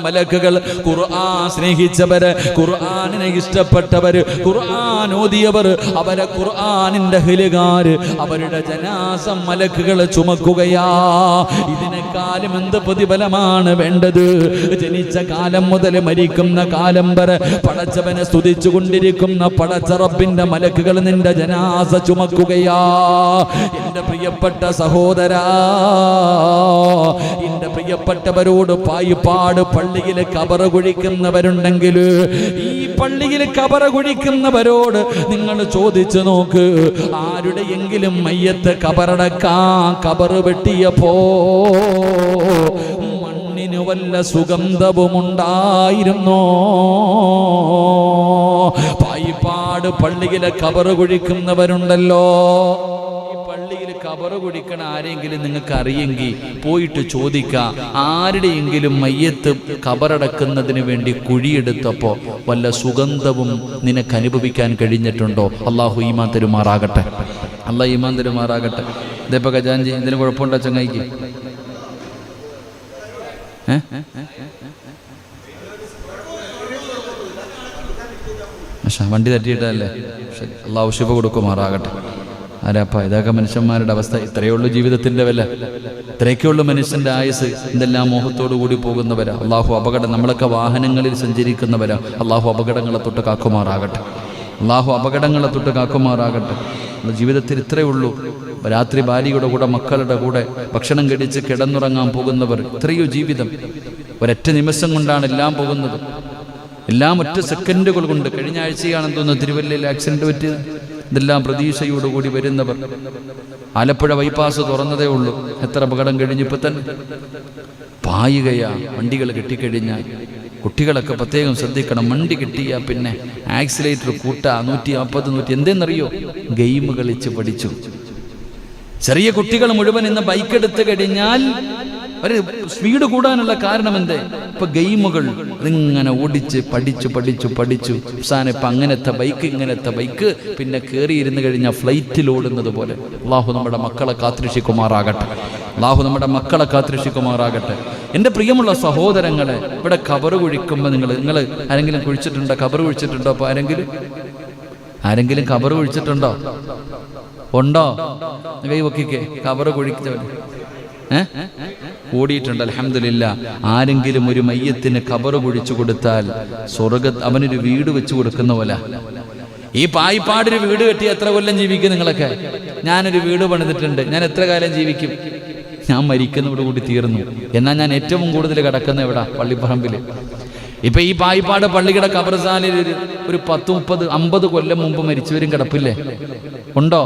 മലക്കുകൾ, ഖുർആൻ സ്നേഹിച്ചവര്, ഖുർആനിനെ ഇഷ്ടപ്പെട്ടവര്, ഖുർആൻ ഓതിയവർ, അവരെ ഖുർആനിന്റെ അഹ്ലുകാര്, അവരുടെ ജനാസ മലക്കുകൾ ചുമക്കുകയാ. ഇതിനേക്കാളും എന്ത് പ്രതിഫലമാണ് വേണ്ടത്? ജനിച്ച കാലം മുതൽ മരിക്കുന്ന കാലം വരെ പടച്ചവനെ സ്തുതിച്ചു കൊണ്ടിരിക്കുന്ന പടച്ച റബ്ബിന്റെ മലക്കുകൾ നിന്റെ ജനാസ ചുമക്കുകയാ. എന്റെ പ്രിയപ്പെട്ട സഹോദരാ, എന്റെ പ്രിയപ്പെട്ടവരോട്, പായിപ്പാട് പള്ളിയിൽ കബറ കുഴിക്കുന്നവരുണ്ടെങ്കിൽ, ഈ പള്ളിയിൽ കബറ കുഴിക്കുന്നവരോട് നിങ്ങൾ ചോദിച്ചു നോക്ക്, ആരുടെയെങ്കിലും മയ്യത്ത് കബറടക്കാൻ കബറ് വെട്ടിയപ്പോ മണ്ണിന് വല്ല സുഗന്ധവുമുണ്ടായിരുന്നോ? പായിപ്പാട് പള്ളിയിലെ കബറ് കുഴിക്കുന്നവരുണ്ടല്ലോ, കബറ് കുടിക്കണ ആരെങ്കിലും നിങ്ങൾക്ക് അറിയെങ്കിൽ പോയിട്ട് ചോദിക്കാം, ആരുടെയെങ്കിലും മയ്യത്ത് കബറടക്കുന്നതിന് വേണ്ടി കുഴിയെടുത്തപ്പോ വല്ല സുഗന്ധവും നിനക്ക് അനുഭവിക്കാൻ കഴിഞ്ഞിട്ടുണ്ടോ? അള്ളാഹു ഈമാൻ തരുമാറാകട്ടെ, അള്ളാഹ് ഈമാൻ തരുമാറാകട്ടെ. ഇതേപ്പോ ഖജാൻജി, ഇതിന് കുഴപ്പമുണ്ടോ ചങ്ങായിക്ക്? വണ്ടി തട്ടിയിട്ടല്ലേ? ശരി, അള്ളാഹു ശുഭ കൊടുക്കുമാറാകട്ടെ. ആരാപ്പാ ഇതൊക്കെ മനുഷ്യന്മാരുടെ അവസ്ഥ? ഇത്രയേ ഉള്ളൂ ജീവിതത്തിന്റെ വില, ഇത്രയൊക്കെ ഉള്ളൂ മനുഷ്യന്റെ ആയുസ്. എന്തെല്ലാം മോഹത്തോടു കൂടി പോകുന്നവരാ. അള്ളാഹു അപകടം, നമ്മളൊക്കെ വാഹനങ്ങളിൽ സഞ്ചരിക്കുന്നവരാ. അള്ളാഹു അപകടങ്ങളെ തൊട്ട് കാക്കുമാറാകട്ടെ, അള്ളാഹു അപകടങ്ങളെ തൊട്ട് കാക്കുമാറാകട്ടെ. ജീവിതത്തിൽ ഇത്രയേ ഉള്ളൂ. രാത്രി ഭാര്യയുടെ കൂടെ, മക്കളുടെ കൂടെ ഭക്ഷണം കഴിച്ച് കിടന്നുറങ്ങാൻ പോകുന്നവർ, ഇത്രയോ ജീവിതം. ഒരൊറ്റ നിമിഷം കൊണ്ടാണ് എല്ലാം പോകുന്നത്, എല്ലാം ഒറ്റ സെക്കൻഡുകൾ കൊണ്ട്. കഴിഞ്ഞ ആഴ്ചയാണെന്ന് തോന്നുന്നു തിരുവല്ലയിൽ ആക്സിഡന്റ് പറ്റിയത്. ഇതെല്ലാം പ്രതീക്ഷയോടുകൂടി വരുന്നവർ. ആലപ്പുഴ ബൈപ്പാസ് തുറന്നതേ ഉള്ളൂ, എത്ര അപകടം കഴിഞ്ഞിപ്പോൾ തന്നെ പായുകയാ. വണ്ടികൾ കെട്ടിക്കഴിഞ്ഞാൽ കുട്ടികളൊക്കെ പ്രത്യേകം ശ്രദ്ധിക്കണം. വണ്ടി കിട്ടിയാൽ പിന്നെ ആക്സിലേറ്റർ കൂട്ടാ 140 എന്തെന്നറിയോ, ഗെയിം കളിച്ച് പഠിച്ചു. ചെറിയ കുട്ടികൾ മുഴുവൻ ഇന്ന് ബൈക്ക് എടുത്തു കഴിഞ്ഞാൽ ഒരു സ്പീഡ് കൂടാനുള്ള കാരണം എന്തേ? ഇപ്പൊ ഗെയിമുകൾ അതിങ്ങനെ ഓടിച്ച് പഠിച്ചു അവസാനം ഇപ്പൊ അങ്ങനത്തെ ബൈക്ക് ഇങ്ങനത്തെ ബൈക്ക്, പിന്നെ കയറിയിരുന്ന് കഴിഞ്ഞാൽ ഫ്ലൈറ്റിൽ ഓടുന്നത് പോലെ. അള്ളാഹു നമ്മുടെ മക്കളെ കാത്തുരക്ഷിക്കുമാറാകട്ടെ. അള്ളാഹു നമ്മുടെ മക്കളെ കാത്തുരക്ഷിക്കുമാറാകട്ടെ. എൻ്റെ പ്രിയമുള്ള സഹോദരങ്ങളെ, ഇവിടെ കബറ് കുഴിക്കുമ്പോൾ നിങ്ങൾ ആരെങ്കിലും കുഴിച്ചിട്ടുണ്ടോ? കബറ് കുഴിച്ചിട്ടുണ്ടോ? അപ്പോൾ ആരെങ്കിലും കബറ് കുഴിച്ചിട്ടുണ്ടോ? ഉണ്ടോ? കൈ പൊക്കിക്കേ. കബറ് കുഴിച്ചവൻ കൂടിയിട്ടുണ്ട്. അൽഹംദുലില്ലാ. ആരെങ്കിലും ഒരു മയ്യത്തിന് കബറ് കുഴിച്ചു കൊടുത്താൽ അവനൊരു വീട് വെച്ചു കൊടുക്കുന്ന പോലെ. ഈ പായിപ്പാടൊരു വീട് കെട്ടി എത്ര കൊല്ലം ജീവിക്കും നിങ്ങളൊക്കെ? ഞാനൊരു വീട് പണിതിട്ടുണ്ട്, ഞാൻ എത്ര കാലം ജീവിക്കും? ഞാൻ മരിക്കുന്നതോടുകൂടി തീർന്നു. എന്നാൽ ഞാൻ ഏറ്റവും കൂടുതൽ കിടക്കുന്ന എവിടാ? പള്ളിപ്പറമ്പിൽ. ഇപ്പൊ ഈ പായിപ്പാട് പള്ളിയുടെ ഖബർസ്ഥാനിൽ ഒരു 10-30-50 കൊല്ലം മുമ്പ് മരിച്ചവരും കിടപ്പില്ലേ? ഉണ്ടോ?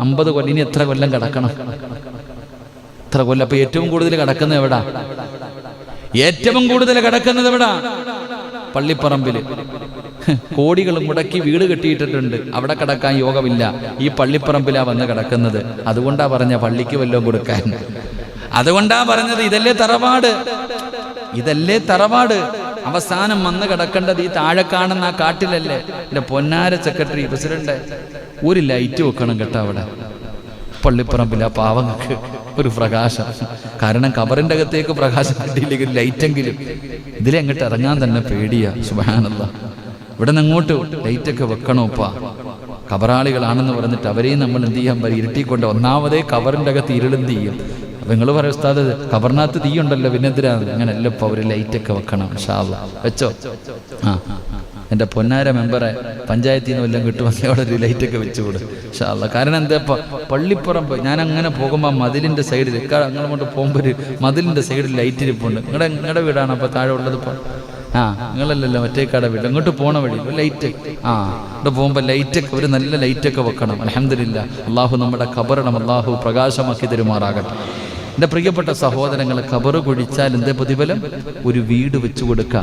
50 കൊല്ലം. ഇനി എത്ര കൊല്ലം കിടക്കണം? എത്ര കൊല്ലം? അപ്പൊ ഏറ്റവും കൂടുതൽ കിടക്കുന്നത് എവിടാ? ഏറ്റവും കൂടുതൽ കിടക്കുന്നത് എവിടാ? പള്ളിപ്പറമ്പിൽ. കോടികൾ മുടക്കി വീട് കെട്ടിയിട്ടിട്ടുണ്ട്, അവിടെ കിടക്കാൻ യോഗമില്ല. ഈ പള്ളിപ്പറമ്പിലാ വന്ന് കിടക്കുന്നത്. അതുകൊണ്ടാ പറഞ്ഞ പള്ളിക്ക് വല്ലതും കൊടുക്കാൻ. അതുകൊണ്ടാ പറഞ്ഞത് ഇതല്ലേ തറവാട്. അവസാനം വന്ന് കിടക്കേണ്ടത് ഈ താഴെ കാണുന്ന ആ കാട്ടിലല്ലേ? എൻ്റെ പൊന്നാര സെക്രട്ടറി പ്രസിഡന്റ്, ഒരു ലൈറ്റ് വെക്കണം കേട്ടോ അവിടെ പള്ളിപ്പറമ്പിൽ. ആ പാവങ്ങൾക്ക് ഒരു പ്രകാശം. കാരണം കബറിൻ്റെ അകത്തേക്ക് പ്രകാശം കിട്ടിയില്ലെങ്കിൽ ലൈറ്റെങ്കിലും. ഇതിലെങ്ങോട്ട് ഇറങ്ങാൻ തന്നെ പേടിയാ. സുബ്ഹാനല്ലാഹ്. ഇവിടെ നിന്ന് അങ്ങോട്ട് ലൈറ്റൊക്കെ വെക്കണോപ്പാ. കബറാളികളാണെന്ന് പറഞ്ഞിട്ട് അവരെയും നമ്മൾ എന്ത് ചെയ്യാൻ പറയും? ഇരുട്ടിക്കൊണ്ട്. ഒന്നാമതേ കബറിൻ്റെ അകത്ത് ഇരുളെന്ത് ചെയ്യും? അപ്പം നിങ്ങൾ പറയും ഉസ്താദ് കബറിനകത്ത് തീയുണ്ടല്ലോ, പിന്നെന്തിനാണ്? അങ്ങനെയല്ല, ഇപ്പോൾ അവർ ലൈറ്റൊക്കെ വെക്കണം. ഇൻഷാ അല്ലാഹ് വെച്ചോ. എൻ്റെ പൊന്നാര മെമ്പറെ പഞ്ചായത്തിൽ നിന്ന് വല്ലതും കിട്ടുമെങ്കിൽ അവിടെ ഒരു ലൈറ്റൊക്കെ വെച്ചുകൂടും ഇൻഷാ അല്ലാഹ്. കാരണം എന്താ, ഇപ്പം പള്ളിപ്പറമ്പ് ഞാൻ അങ്ങനെ പോകുമ്പോൾ മതിലിൻ്റെ സൈഡിൽ അങ്ങനെ കൊണ്ട് പോകുമ്പോൾ ഒരു മതിലിൻ്റെ സൈഡിൽ ലൈറ്റ് ഇരിപ്പുണ്ട്. നിങ്ങളുടെ വീടാണ് അപ്പോൾ താഴെ ഉള്ളത്? ഇപ്പോൾ നിങ്ങളല്ലല്ലോ മറ്റേക്കാടെ വീട്. അങ്ങോട്ട് പോണ വഴി ലൈറ്റ്. ഇവിടെ പോകുമ്പോൾ ലൈറ്റൊക്കെ, ഒരു നല്ല ലൈറ്റൊക്കെ വെക്കണം. അൽഹംദുലില്ലാ. അള്ളാഹു നമ്മുടെ ഖബറിടം അള്ളാഹു പ്രകാശമാക്കി തരുമാറാകട്ടെ. എൻ്റെ പ്രിയപ്പെട്ട സഹോദരങ്ങളെ, ഖബറ് കുഴിച്ചാൽ എന്തേ പ്രതിഫലം? ഒരു വീട് വെച്ചു കൊടുക്കുക.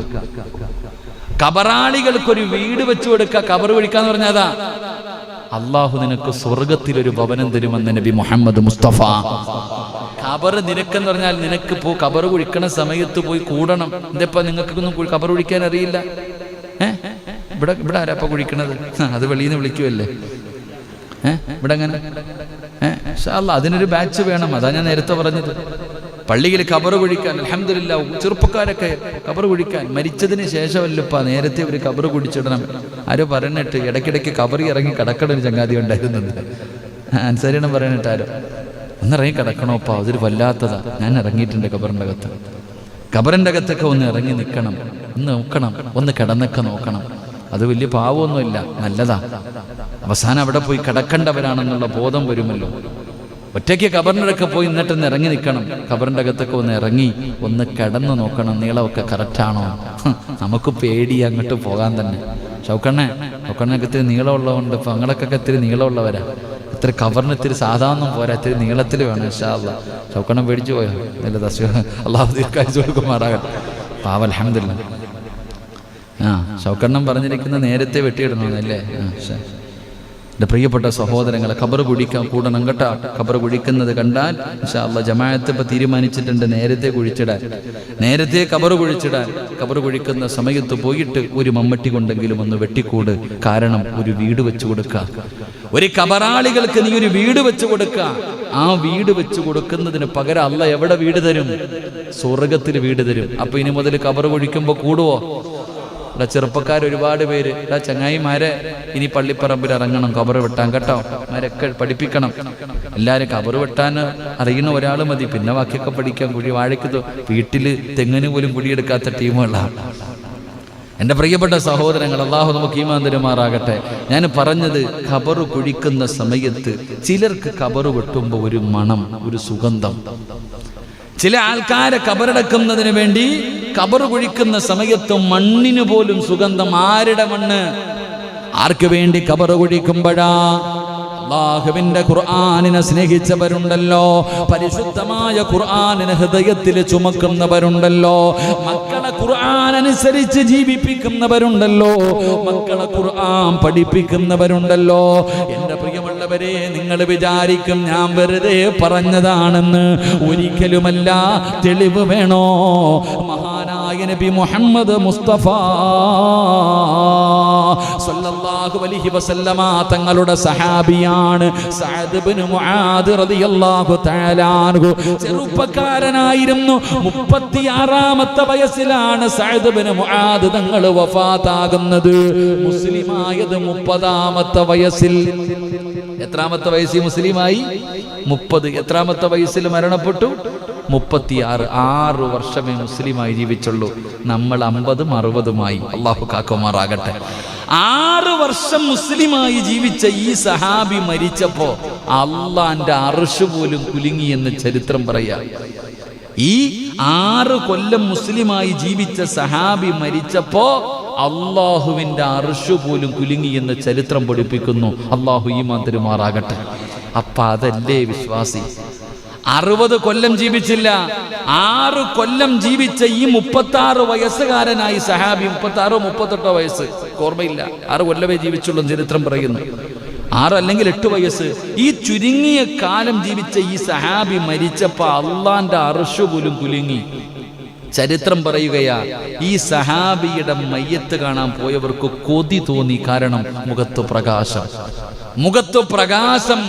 കബറാളികൾക്കൊരു വീട് വെച്ചു കൊടുക്കുക. ഖബറ് കുഴിക്കാന്ന് പറഞ്ഞാൽ അതാ, അള്ളാഹു നിനക്ക് സ്വർഗത്തിലൊരു ഭവനം തരുമെന്ന് നബി മുഹമ്മദ് മുസ്തഫ. ഖബറ് നിനക്കെന്ന് പറഞ്ഞാൽ നിനക്ക് ഖബറ് കുഴിക്കണ സമയത്ത് പോയി കൂടണം. എന്താ നിങ്ങൾക്കൊന്നും ഖബറ് കുഴിക്കാൻ അറിയില്ല? ഇവിടെ ആരാപ്പ കുഴിക്കണത്? അത് വെളിയിൽ നിന്ന് വിളിക്കുമല്ലേ? ഇവിടെ അങ്ങനെ ഇൻഷാ അല്ലാഹ് അതിനൊരു ബാച്ച് വേണം. അതാ ഞാൻ നേരത്തെ പറഞ്ഞത്. പള്ളിയിൽ ഖബറ് കുഴിക്കാൻ അൽഹംദുലില്ലാ ചെറുപ്പക്കാരൊക്കെ ഖബറ് കുഴിക്കാൻ മരിച്ചതിന് ശേഷമല്ലപ്പാ, നേരത്തെ ഒരു ഖബറ് കുഴിച്ചിടണം. ആരോ പറഞ്ഞിട്ട് ഇടയ്ക്കിടയ്ക്ക് ഖബറി ഇറങ്ങി കിടക്കണ ഒരു ചങ്ങാതി ഉണ്ടായിരുന്നത്. അനുസരണം പറയാനിട്ട് ആരോ ഒന്നിറങ്ങി കിടക്കണോപ്പാ, അതൊരു വല്ലാത്തതാ. ഞാൻ ഇറങ്ങിയിട്ടുണ്ട് ഖബറിൻ്റെ അകത്തൊക്കെ ഒന്ന് ഇറങ്ങി നിൽക്കണം, ഒന്ന് നോക്കണം, ഒന്ന് കിടന്നൊക്കെ നോക്കണം. അത് വലിയ പാവമൊന്നുമില്ല, നല്ലതാ. അവസാനം അവിടെ പോയി കിടക്കേണ്ടവരാണെന്നുള്ള ബോധം വരുമല്ലോ. ഒറ്റയ്ക്ക് ഖബറിനൊക്കെ പോയി എന്നിട്ടൊന്ന് ഇറങ്ങി നിൽക്കണം. ഖബറിൻ്റെ അകത്തൊക്കെ ഒന്ന് ഇറങ്ങി ഒന്ന് കിടന്ന് നോക്കണം, നീളമൊക്കെ കറക്റ്റാണോ. നമുക്ക് പേടി അങ്ങോട്ട് പോകാൻ തന്നെ. ഷൗക്കണ്ണൊക്കെ ഇത്തിരി നീളമുള്ളതുകൊണ്ട് ഇപ്പം ഞങ്ങളൊക്കെ ഇത്തിരി നീളമുള്ളവരാ. ഇത്തിരി ഖബറിന് ഇത്തിരി സാധാരണ പോരാ, ഇത്തിരി നീളത്തിൽ വേണം ഇൻഷാ അല്ലാഹ്. ഷൗക്കണ്ണം പേടിച്ചു പോയോ? നല്ല തസ്വ അള്ളാഹു ദീർഘായുസ്സ് കൊടുക്കുമാറാകട്ടെ. പാവം അൽഹംദുലില്ലാ. ഷൗക്കണ്ണം പറഞ്ഞിരിക്കുന്ന നേരത്തെ വെട്ടിയിടണമെന്നല്ലേ? എൻ്റെ പ്രിയപ്പെട്ട സഹോദരങ്ങളെ, ഖബറ് കുഴിക്കാൻ കൂടണം കേട്ടോ. ഖബറ് കുഴിക്കുന്നത് കണ്ടാൽ ഇൻഷാ അല്ലാഹ് ജമാഅത്ത് ഇപ്പം തീരുമാനിച്ചിട്ടുണ്ട് നേരത്തെ കുഴിച്ചിടാൻ, നേരത്തെ ഖബറ് കുഴിച്ചിടാൻ. ഖബറ് കുഴിക്കുന്ന സമയത്ത് പോയിട്ട് ഒരു മമ്മട്ടി കൊണ്ടെങ്കിലും ഒന്ന് വെട്ടിക്കൂട്. കാരണം ഒരു വീട് വെച്ചു കൊടുക്കുക. ഒരു കബറാളികൾക്ക് നീ ഒരു വീട് വെച്ചു കൊടുക്കുക. ആ വീട് വെച്ചു കൊടുക്കുന്നതിന് പകരം അല്ലാഹ് എവിടെ വീട് തരും? സ്വർഗത്തിൽ വീട് തരും. അപ്പൊ ഇനി മുതൽ ഖബറ് കുഴിക്കുമ്പോൾ കൂടുവോ? ഇവിടെ ചെറുപ്പക്കാർ ഒരുപാട് പേര്, ചങ്ങായിമാരെ ഇനി പള്ളിപ്പറമ്പിൽ ഇറങ്ങണം, ഖബറ് വെട്ടാൻ കേട്ടോ. മാരൊക്കെ പഠിപ്പിക്കണം. എല്ലാവരും ഖബറ് വെട്ടാൻ അറിയുന്ന ഒരാൾ മതി, പിന്നെ ബാക്കിയൊക്കെ പഠിക്കാൻ. വാഴയ്ക്ക് വീട്ടിൽ തെങ്ങിന് പോലും കുഴിയെടുക്കാത്ത ടീമുകളാണ്. എൻ്റെ പ്രിയപ്പെട്ട സഹോദരങ്ങൾ, അള്ളാഹു നമുക്ക് ഈമാൻ തരുമാറാകട്ടെ. ഞാൻ പറഞ്ഞത്, ഖബറ് കുഴിക്കുന്ന സമയത്ത് ചിലർക്ക് ഖബറ് വെട്ടുമ്പോൾ ഒരു മണം, ഒരു സുഗന്ധം. ചില ആൾക്കാരെ ഖബറടക്കുന്നതിന് വേണ്ടി ഖബറ് കുഴിക്കുന്ന സമയത്ത് മണ്ണിന് പോലും സുഗന്ധം. ആരുടെ മണ്ണ്? ആർക്ക് വേണ്ടി ഖബറ് കുഴിക്കുമ്പോഴാ? അല്ലാഹുവിന്റെ ഖുർആനിനെ സ്നേഹിച്ചവരുണ്ടല്ലോ, പരിശുദ്ധമായ ഖുർആനിനെ ഹൃദയത്തിൽ ചുമക്കുന്നവരുണ്ടല്ലോ, മക്കളെ ഖുർആൻ അനുസരിച്ച് ജീവിപ്പിക്കുന്നവരുണ്ടല്ലോ, മക്കളെ ഖുർആൻ പഠിപ്പിക്കുന്നവരുണ്ടല്ലോ. എൻ്റെ പ്രിയമുള്ളവരെ, നിങ്ങൾ വിചാരിക്കും ഞാൻ വെറുതെ പറഞ്ഞതാണെന്ന്. ഒരിക്കലുമല്ല. തെളിവ് വേണോ? മഹാനായ നബി മുഹമ്മദ് മുസ്തഫ സല്ലല്ലാഹു അലൈഹി വസല്ലമ തങ്ങളുടെ സഹാബിയാണ് സഅദ് ഇബ്നു മുആദ് റളിയല്ലാഹു തആല അൻഹു. ചെറുപ്പക്കാരനായിരുന്നു. 36ാമത്തെ വയസ്സിലാണ് സഅദ് ഇബ്നു മുആദ് തങ്ങൾ വഫാത്താകുന്നത്. മുസ്ലിമായത് 30ാമത്തെ വയസ്സിൽ. എത്രാമത്തെ വയസ്സിൽ മുസ്ലിമായി? 30. എത്രാമത്തെ വയസ്സിൽ മരണപ്പെട്ടു? 36. 6 വർഷമേ മുസ്ലിമായി ജീവിച്ചുള്ളൂ. നമ്മൾ 50-ഉം 60-ഉമായി. അള്ളാഹു കാക്കുമാറാകട്ടെ. 6 വർഷം മുസ്ലിമായി ജീവിച്ച ഈ സഹാബി മരിച്ചപ്പോ അള്ളാന്റെ അർശ് പോലും കുലുങ്ങി എന്ന് ചരിത്രം പറയാ. ഈ 6 കൊല്ലം മുസ്ലിമായി ജീവിച്ച സഹാബി മരിച്ചപ്പോ അള്ളാഹുവിന്റെ അർശ് പോലും കുലുങ്ങി എന്ന് ചരിത്രം പഠിപ്പിക്കുന്നു. അള്ളാഹു ഈമാൻ തരുമാറാകട്ടെ. അപ്പൊ അതല്ലേ വിശ്വാസി? 60 കൊല്ലം ജീവിച്ചില്ല, 6 കൊല്ലം ജീവിച്ച ഈ 36 വയസ്സുകാരനായി സഹാബി. 36 38 വയസ്സ് ഓർമ്മയില്ല. 6 കൊല്ലമേ ജീവിച്ചുള്ളൂ ചരിത്രം പറയുന്നു. 6 അല്ലെങ്കിൽ 8 വയസ്സ്. ഈ ചുരുങ്ങിയ കാലം ജീവിച്ച ഈ സഹാബി മരിച്ചപ്പോ അള്ളാന്റെ അർശ് പോലും കുലുങ്ങി. ചരിത്രം പറയുകയാ, ഈ സഹാബിയുടെ മയ്യത്ത് കാണാൻ പോയവർക്ക് കൊതി തോന്നി. കാരണം മുഖത്ത് പ്രകാശം,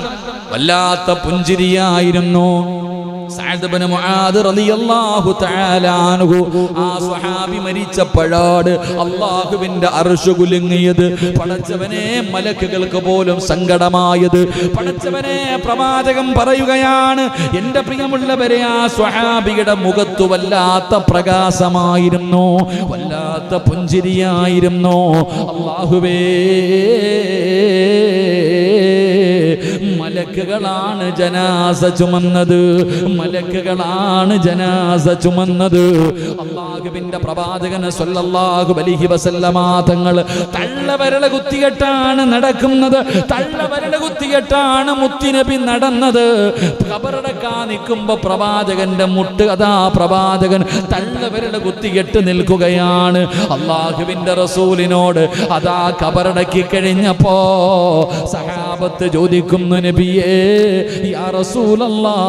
വല്ലാത്ത പുഞ്ചിരിയായിരുന്നു. സഅദ് ഇബ്നു മുആദ് റളിയല്ലാഹു തആല അൻഹു ആ സ്വഹാബി മരിച്ചപ്പോഴാണ് അല്ലാഹുവിന്റെ അർശ് കുലുങ്ങിയത്. പടച്ചവനെ, മലക്കുകൾക്ക് പോലും സങ്കടമായത്. പടച്ചവനെ, പ്രവാചകൻ പറയുകയാണ്, എൻ്റെ പ്രിയമുള്ളവരെ, ആ സ്വഹാബിയുടെ മുഖത്ത് വല്ലാത്ത പ്രകാശമായിരുന്നു, വല്ലാത്ത പുഞ്ചിരിയായിരുന്നു. അല്ലാഹുവേ, മലക്കുകളാണ് ജനാസ ചുമന്നത്. അല്ലാഹുവിന്റെ പ്രവാചകൻ സല്ലല്ലാഹു അലൈഹി വസല്ലമ തങ്ങൾ തള്ളവരള കുത്തികെട്ടാണ് നടക്കുന്നത്. തള്ളവരള കുത്തികെട്ടാണ് മുത്തുനബി നടന്നത്. ഖബറടക്കാൻ നിൽക്കുമ്പോ പ്രവാചകന്റെ മുട്ട് അതാ പ്രവാചകൻ തള്ളവരള കുത്തികെട്ട് നിൽക്കുകയാണ്. അല്ലാഹുവിന്റെ റസൂലിനോട് അതാ ഖബറടക്കി കഴിഞ്ഞപ്പോ സഹാബത്ത് ചോദിക്കുന്നു, നബിയേ, യാ റസൂലല്ലാഹ്,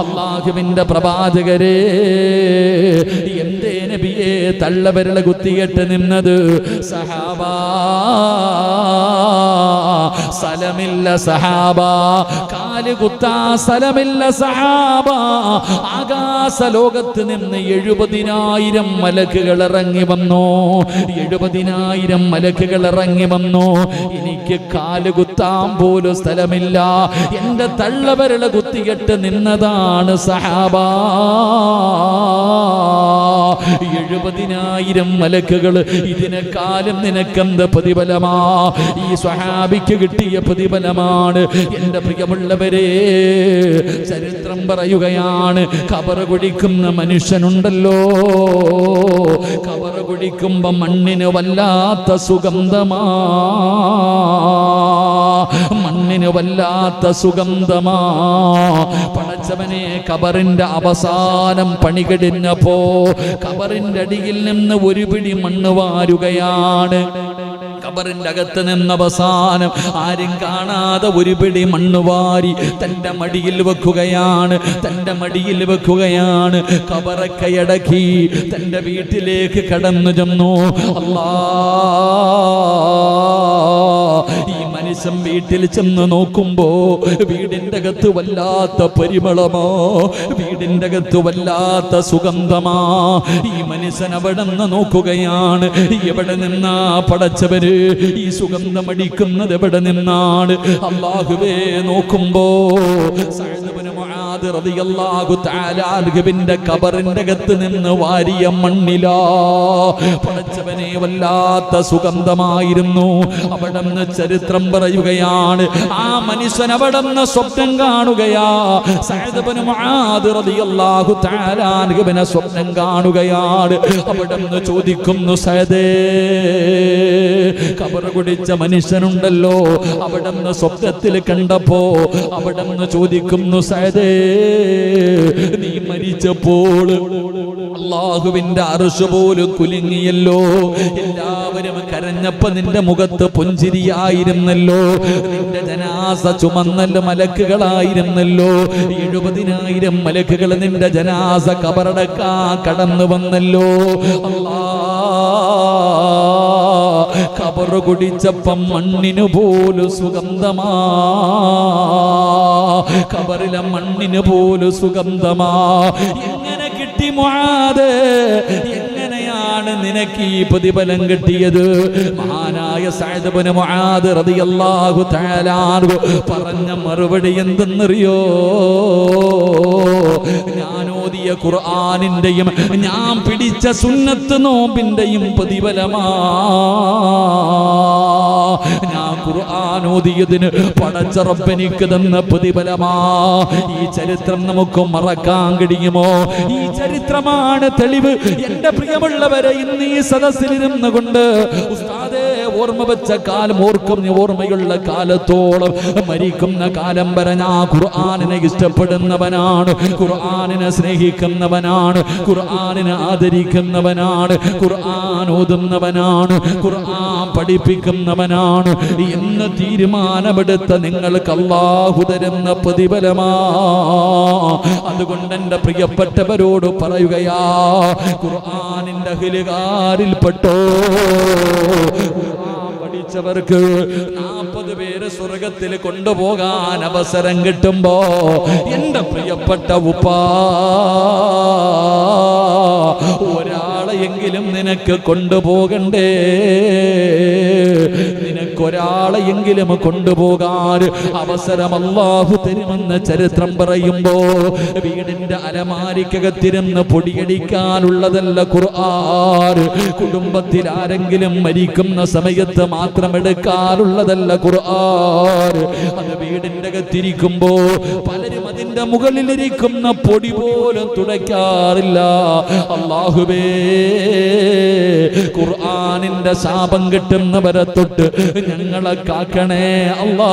അല്ലാഹുവിന്റെ പ്രവാചകരെ, എന്തേ നബിയേ തള്ളവിരൽ കുത്തിയിട്ട് നിന്നത്? സഹാബാ, സ്ഥലമില്ല സഹാബ, കാല് കുത്താ സ്ഥലമില്ല സഹാബ. ആകാശ ലോകത്ത് നിന്ന് 70,000 മലക്കുകൾ ഇറങ്ങി വന്നു. 70,000 മലക്കുകൾ ഇറങ്ങി വന്നു. എനിക്ക് കാല് കുത്താൻ പോലും സ്ഥലമില്ല. എന്റെ തള്ളവിരൽ കുത്തിയിട്ട് നിന്നതാണ് സഹാബ. 70,000 മലക്കുകൾ. ഇതിനെക്കാലം നിനക്കെന്ത് പ്രതിഫലമാ? ഈ സ്വഹാബിക്ക് കിട്ടിയ പ്രതിഫലമാണ്. എന്റെ പ്രിയമുള്ളവരെ, ചരിത്രം പറയുകയാണ്, ഖബർ കുഴിക്കുന്ന മനുഷ്യനുണ്ടല്ലോ, ഖബർ കുഴിക്കുമ്പോ മണ്ണിന് വല്ലാത്ത സുഗന്ധമാ, പടച്ചവനെ, ഖബറിന്റെ അവസാനം പണികടിഞ്ഞപ്പോ ഖബറിന്റെ അടിയിൽ നിന്ന് ഒരു പിടി മണ്ണ് വാരുകയാണ്. ഖബറിന്റെ അകത്ത് നിന്ന് അവസാനം ആരും കാണാതെ ഒരു പിടി മണ്ണ് വാരി തന്റെ മടിയിൽ വെക്കുകയാണ്. ഖബറൊക്കെ അടക്കി തന്റെ വീട്ടിലേക്ക് കടന്നു ചെന്നു. ഈ മനുഷ്യൻ വീട്ടിൽ ചെന്ന് നോക്കുമ്പോ വീടിന്റെ അകത്ത് വല്ലാത്ത പരിമളമോ, വീടിന്റെ അകത്ത് വല്ലാത്ത സുഗന്ധമാ. ഈ മനുഷ്യൻ അവിടെ നിന്ന് നോക്കുകയാണ്. എവിടെ നിന്നാ പടച്ചവര് ഈ സുഗന്ധം അടിക്കുന്നത്? എവിടെ നിന്നാണ്? അല്ലാഹുവേ, നോക്കുമ്പോ സഅദ് ഇബ്നു മുആദ് മുആദ് റളിയല്ലാഹു തആല അൻഹുവിന്റെ ഖബറിന്റെ അകത്ത് നിന്ന് വാരിയ മണ്ണിലാ പടച്ചവനെ വല്ലാത്ത സുഗന്ധമായിരുന്നു. അവിടുന്ന് ചരിത്രം പറയുകയാണ്, ആ മനുഷ്യൻ അവിടുന്ന് സ്വപ്നം കാണുകയാ. സഅദ് ഇബ്നു മുആദ് റളിയല്ലാഹു തആല അൻഹുവിനെ സ്വപ്നം കാണുകയാണ്. അവിടുന്ന് ചോദിക്കുന്നു, സഅദേ, ഖബർ കുടിച്ച മനുഷ്യനുണ്ടല്ലോ, അവിടുന്ന് സ്വപ്നത്തിൽ കണ്ടപ്പോ അവിടുന്ന് ചോദിക്കുന്നു, സഅദേ, നീ മരിച്ചപ്പോൾ അല്ലാഹുവിന്റെ അർശ് പോലും കുലുങ്ങിയല്ലോ, എല്ലാവരും കരഞ്ഞപ്പോ നിന്റെ മുഖത്ത് പുഞ്ചിരിയായിരുന്നല്ലോ, നിന്റെ ജനാസ ചുമന്നൽ മലക്കുകളായിരുന്നല്ലോ, 70,000 മലക്കുകൾ നിന്റെ ജനാസ ഖബറടക്കാ കടന്നു വന്നല്ലോ. ഖബർ കുടിച്ചപ്പം മണ്ണിന് പോലും സുഗന്ധമാ, ഖബറിലെ മണ്ണിന് പോലും സുഗന്ധമാ. എങ്ങനെ കിട്ടി മുആദ്? എങ്ങനെയാണ് നിനക്ക് ഈ പ്രതിഫലം കിട്ടിയത്? മഹാനായ സഅദ് ഇബ്നു മുആദ് റളിയല്ലാഹു തആല അൻഹു പറഞ്ഞ മറുപടി എന്തെന്നറിയോ? ഞാൻ ഓതിയ ഖുർആനിന്റെയും ഞാൻ പിടിച്ച സുന്നത്ത് നോമ്പിന്റെയും പ്രതിഫലമാ. ഞാൻ ഖുർആൻ ഓതിയതിന് പടച്ച റബ്ബ് എനിക്ക് തന്ന പ്രതിഫലമാ. ഈ ചരിത്രം നമുക്ക് മറക്കാൻ കഴിയുമോ? ഈ ചരിത്രമാണ് തെളിവ്. എന്റെ പ്രിയമുള്ളവരെ, ഇന്ന് ഈ സദസ്സിലിരുന്നു കൊണ്ട് ഉസ്താദേ ഓർമ്മ വെച്ച കാലം ഓർമ്മയുള്ള കാലത്തോളം മരിക്കുന്ന കാലം വരെ ഞാൻ ഖുർആനിനെ ഇഷ്ടപ്പെടുന്നവനാണ്, ഖുർആനിനെ സ്നേഹിക്കുന്നവനാണ്, ഖുർആനിനെ ആദരിക്കുന്നവനാണ്, ഖുർആൻ ഓതുന്നവനാണ്, ഖുർആൻ പഠിപ്പിക്കുന്നവനാണ് എന്ന് തീരുമാനമെടുത്ത നിങ്ങൾക്ക് അല്ലാഹു തരുന്ന പ്രതിഫലമാ. അതുകൊണ്ട് എന്റെ പ്രിയപ്പെട്ടവരോട് പറയുകയാ, ഖുർആനിന്റെ അഹ്ലുകാരിൽപ്പെട്ടോ. പഠിച്ചവർക്ക് 40 പേര് സ്വർഗത്തിൽ കൊണ്ടുപോകാൻ അവസരം കിട്ടുമ്പോ എന്റെ പ്രിയപ്പെട്ട ഉപ്പാ, ഒരാളെയെങ്കിലും നിനക്ക് കൊണ്ടുപോകണ്ടേ? നിനക്കൊരാളെയെങ്കിലും കൊണ്ടുപോകാൻ അവസരം അല്ലാഹു തരുമെന്ന് ചരിത്രം പറയുമ്പോ വീടിന്റെ അലമാരിക്കകത്തിരുന്ന് പൊടിയടിക്കാനുള്ളതല്ല ഖുർആൻ. കുടുംബത്തിൽ ആരെങ്കിലും മരിക്കുന്ന സമയത്ത് മാത്രം എടുക്കാനുള്ളതല്ല ഖുർആൻ. അത് വീടിന്റെ അകത്തിരിക്കുമ്പോ പലരും അതിന്റെ മുകളിലിരിക്കുന്ന പൊടി പോലും തുടയ്ക്കാറില്ല. അല്ലാഹുവേ, ഖുർആനിന്റെ ശാപം കിട്ടുന്നവരെ തൊട്ട് ഞങ്ങളെ കാക്കണേ അല്ലാ.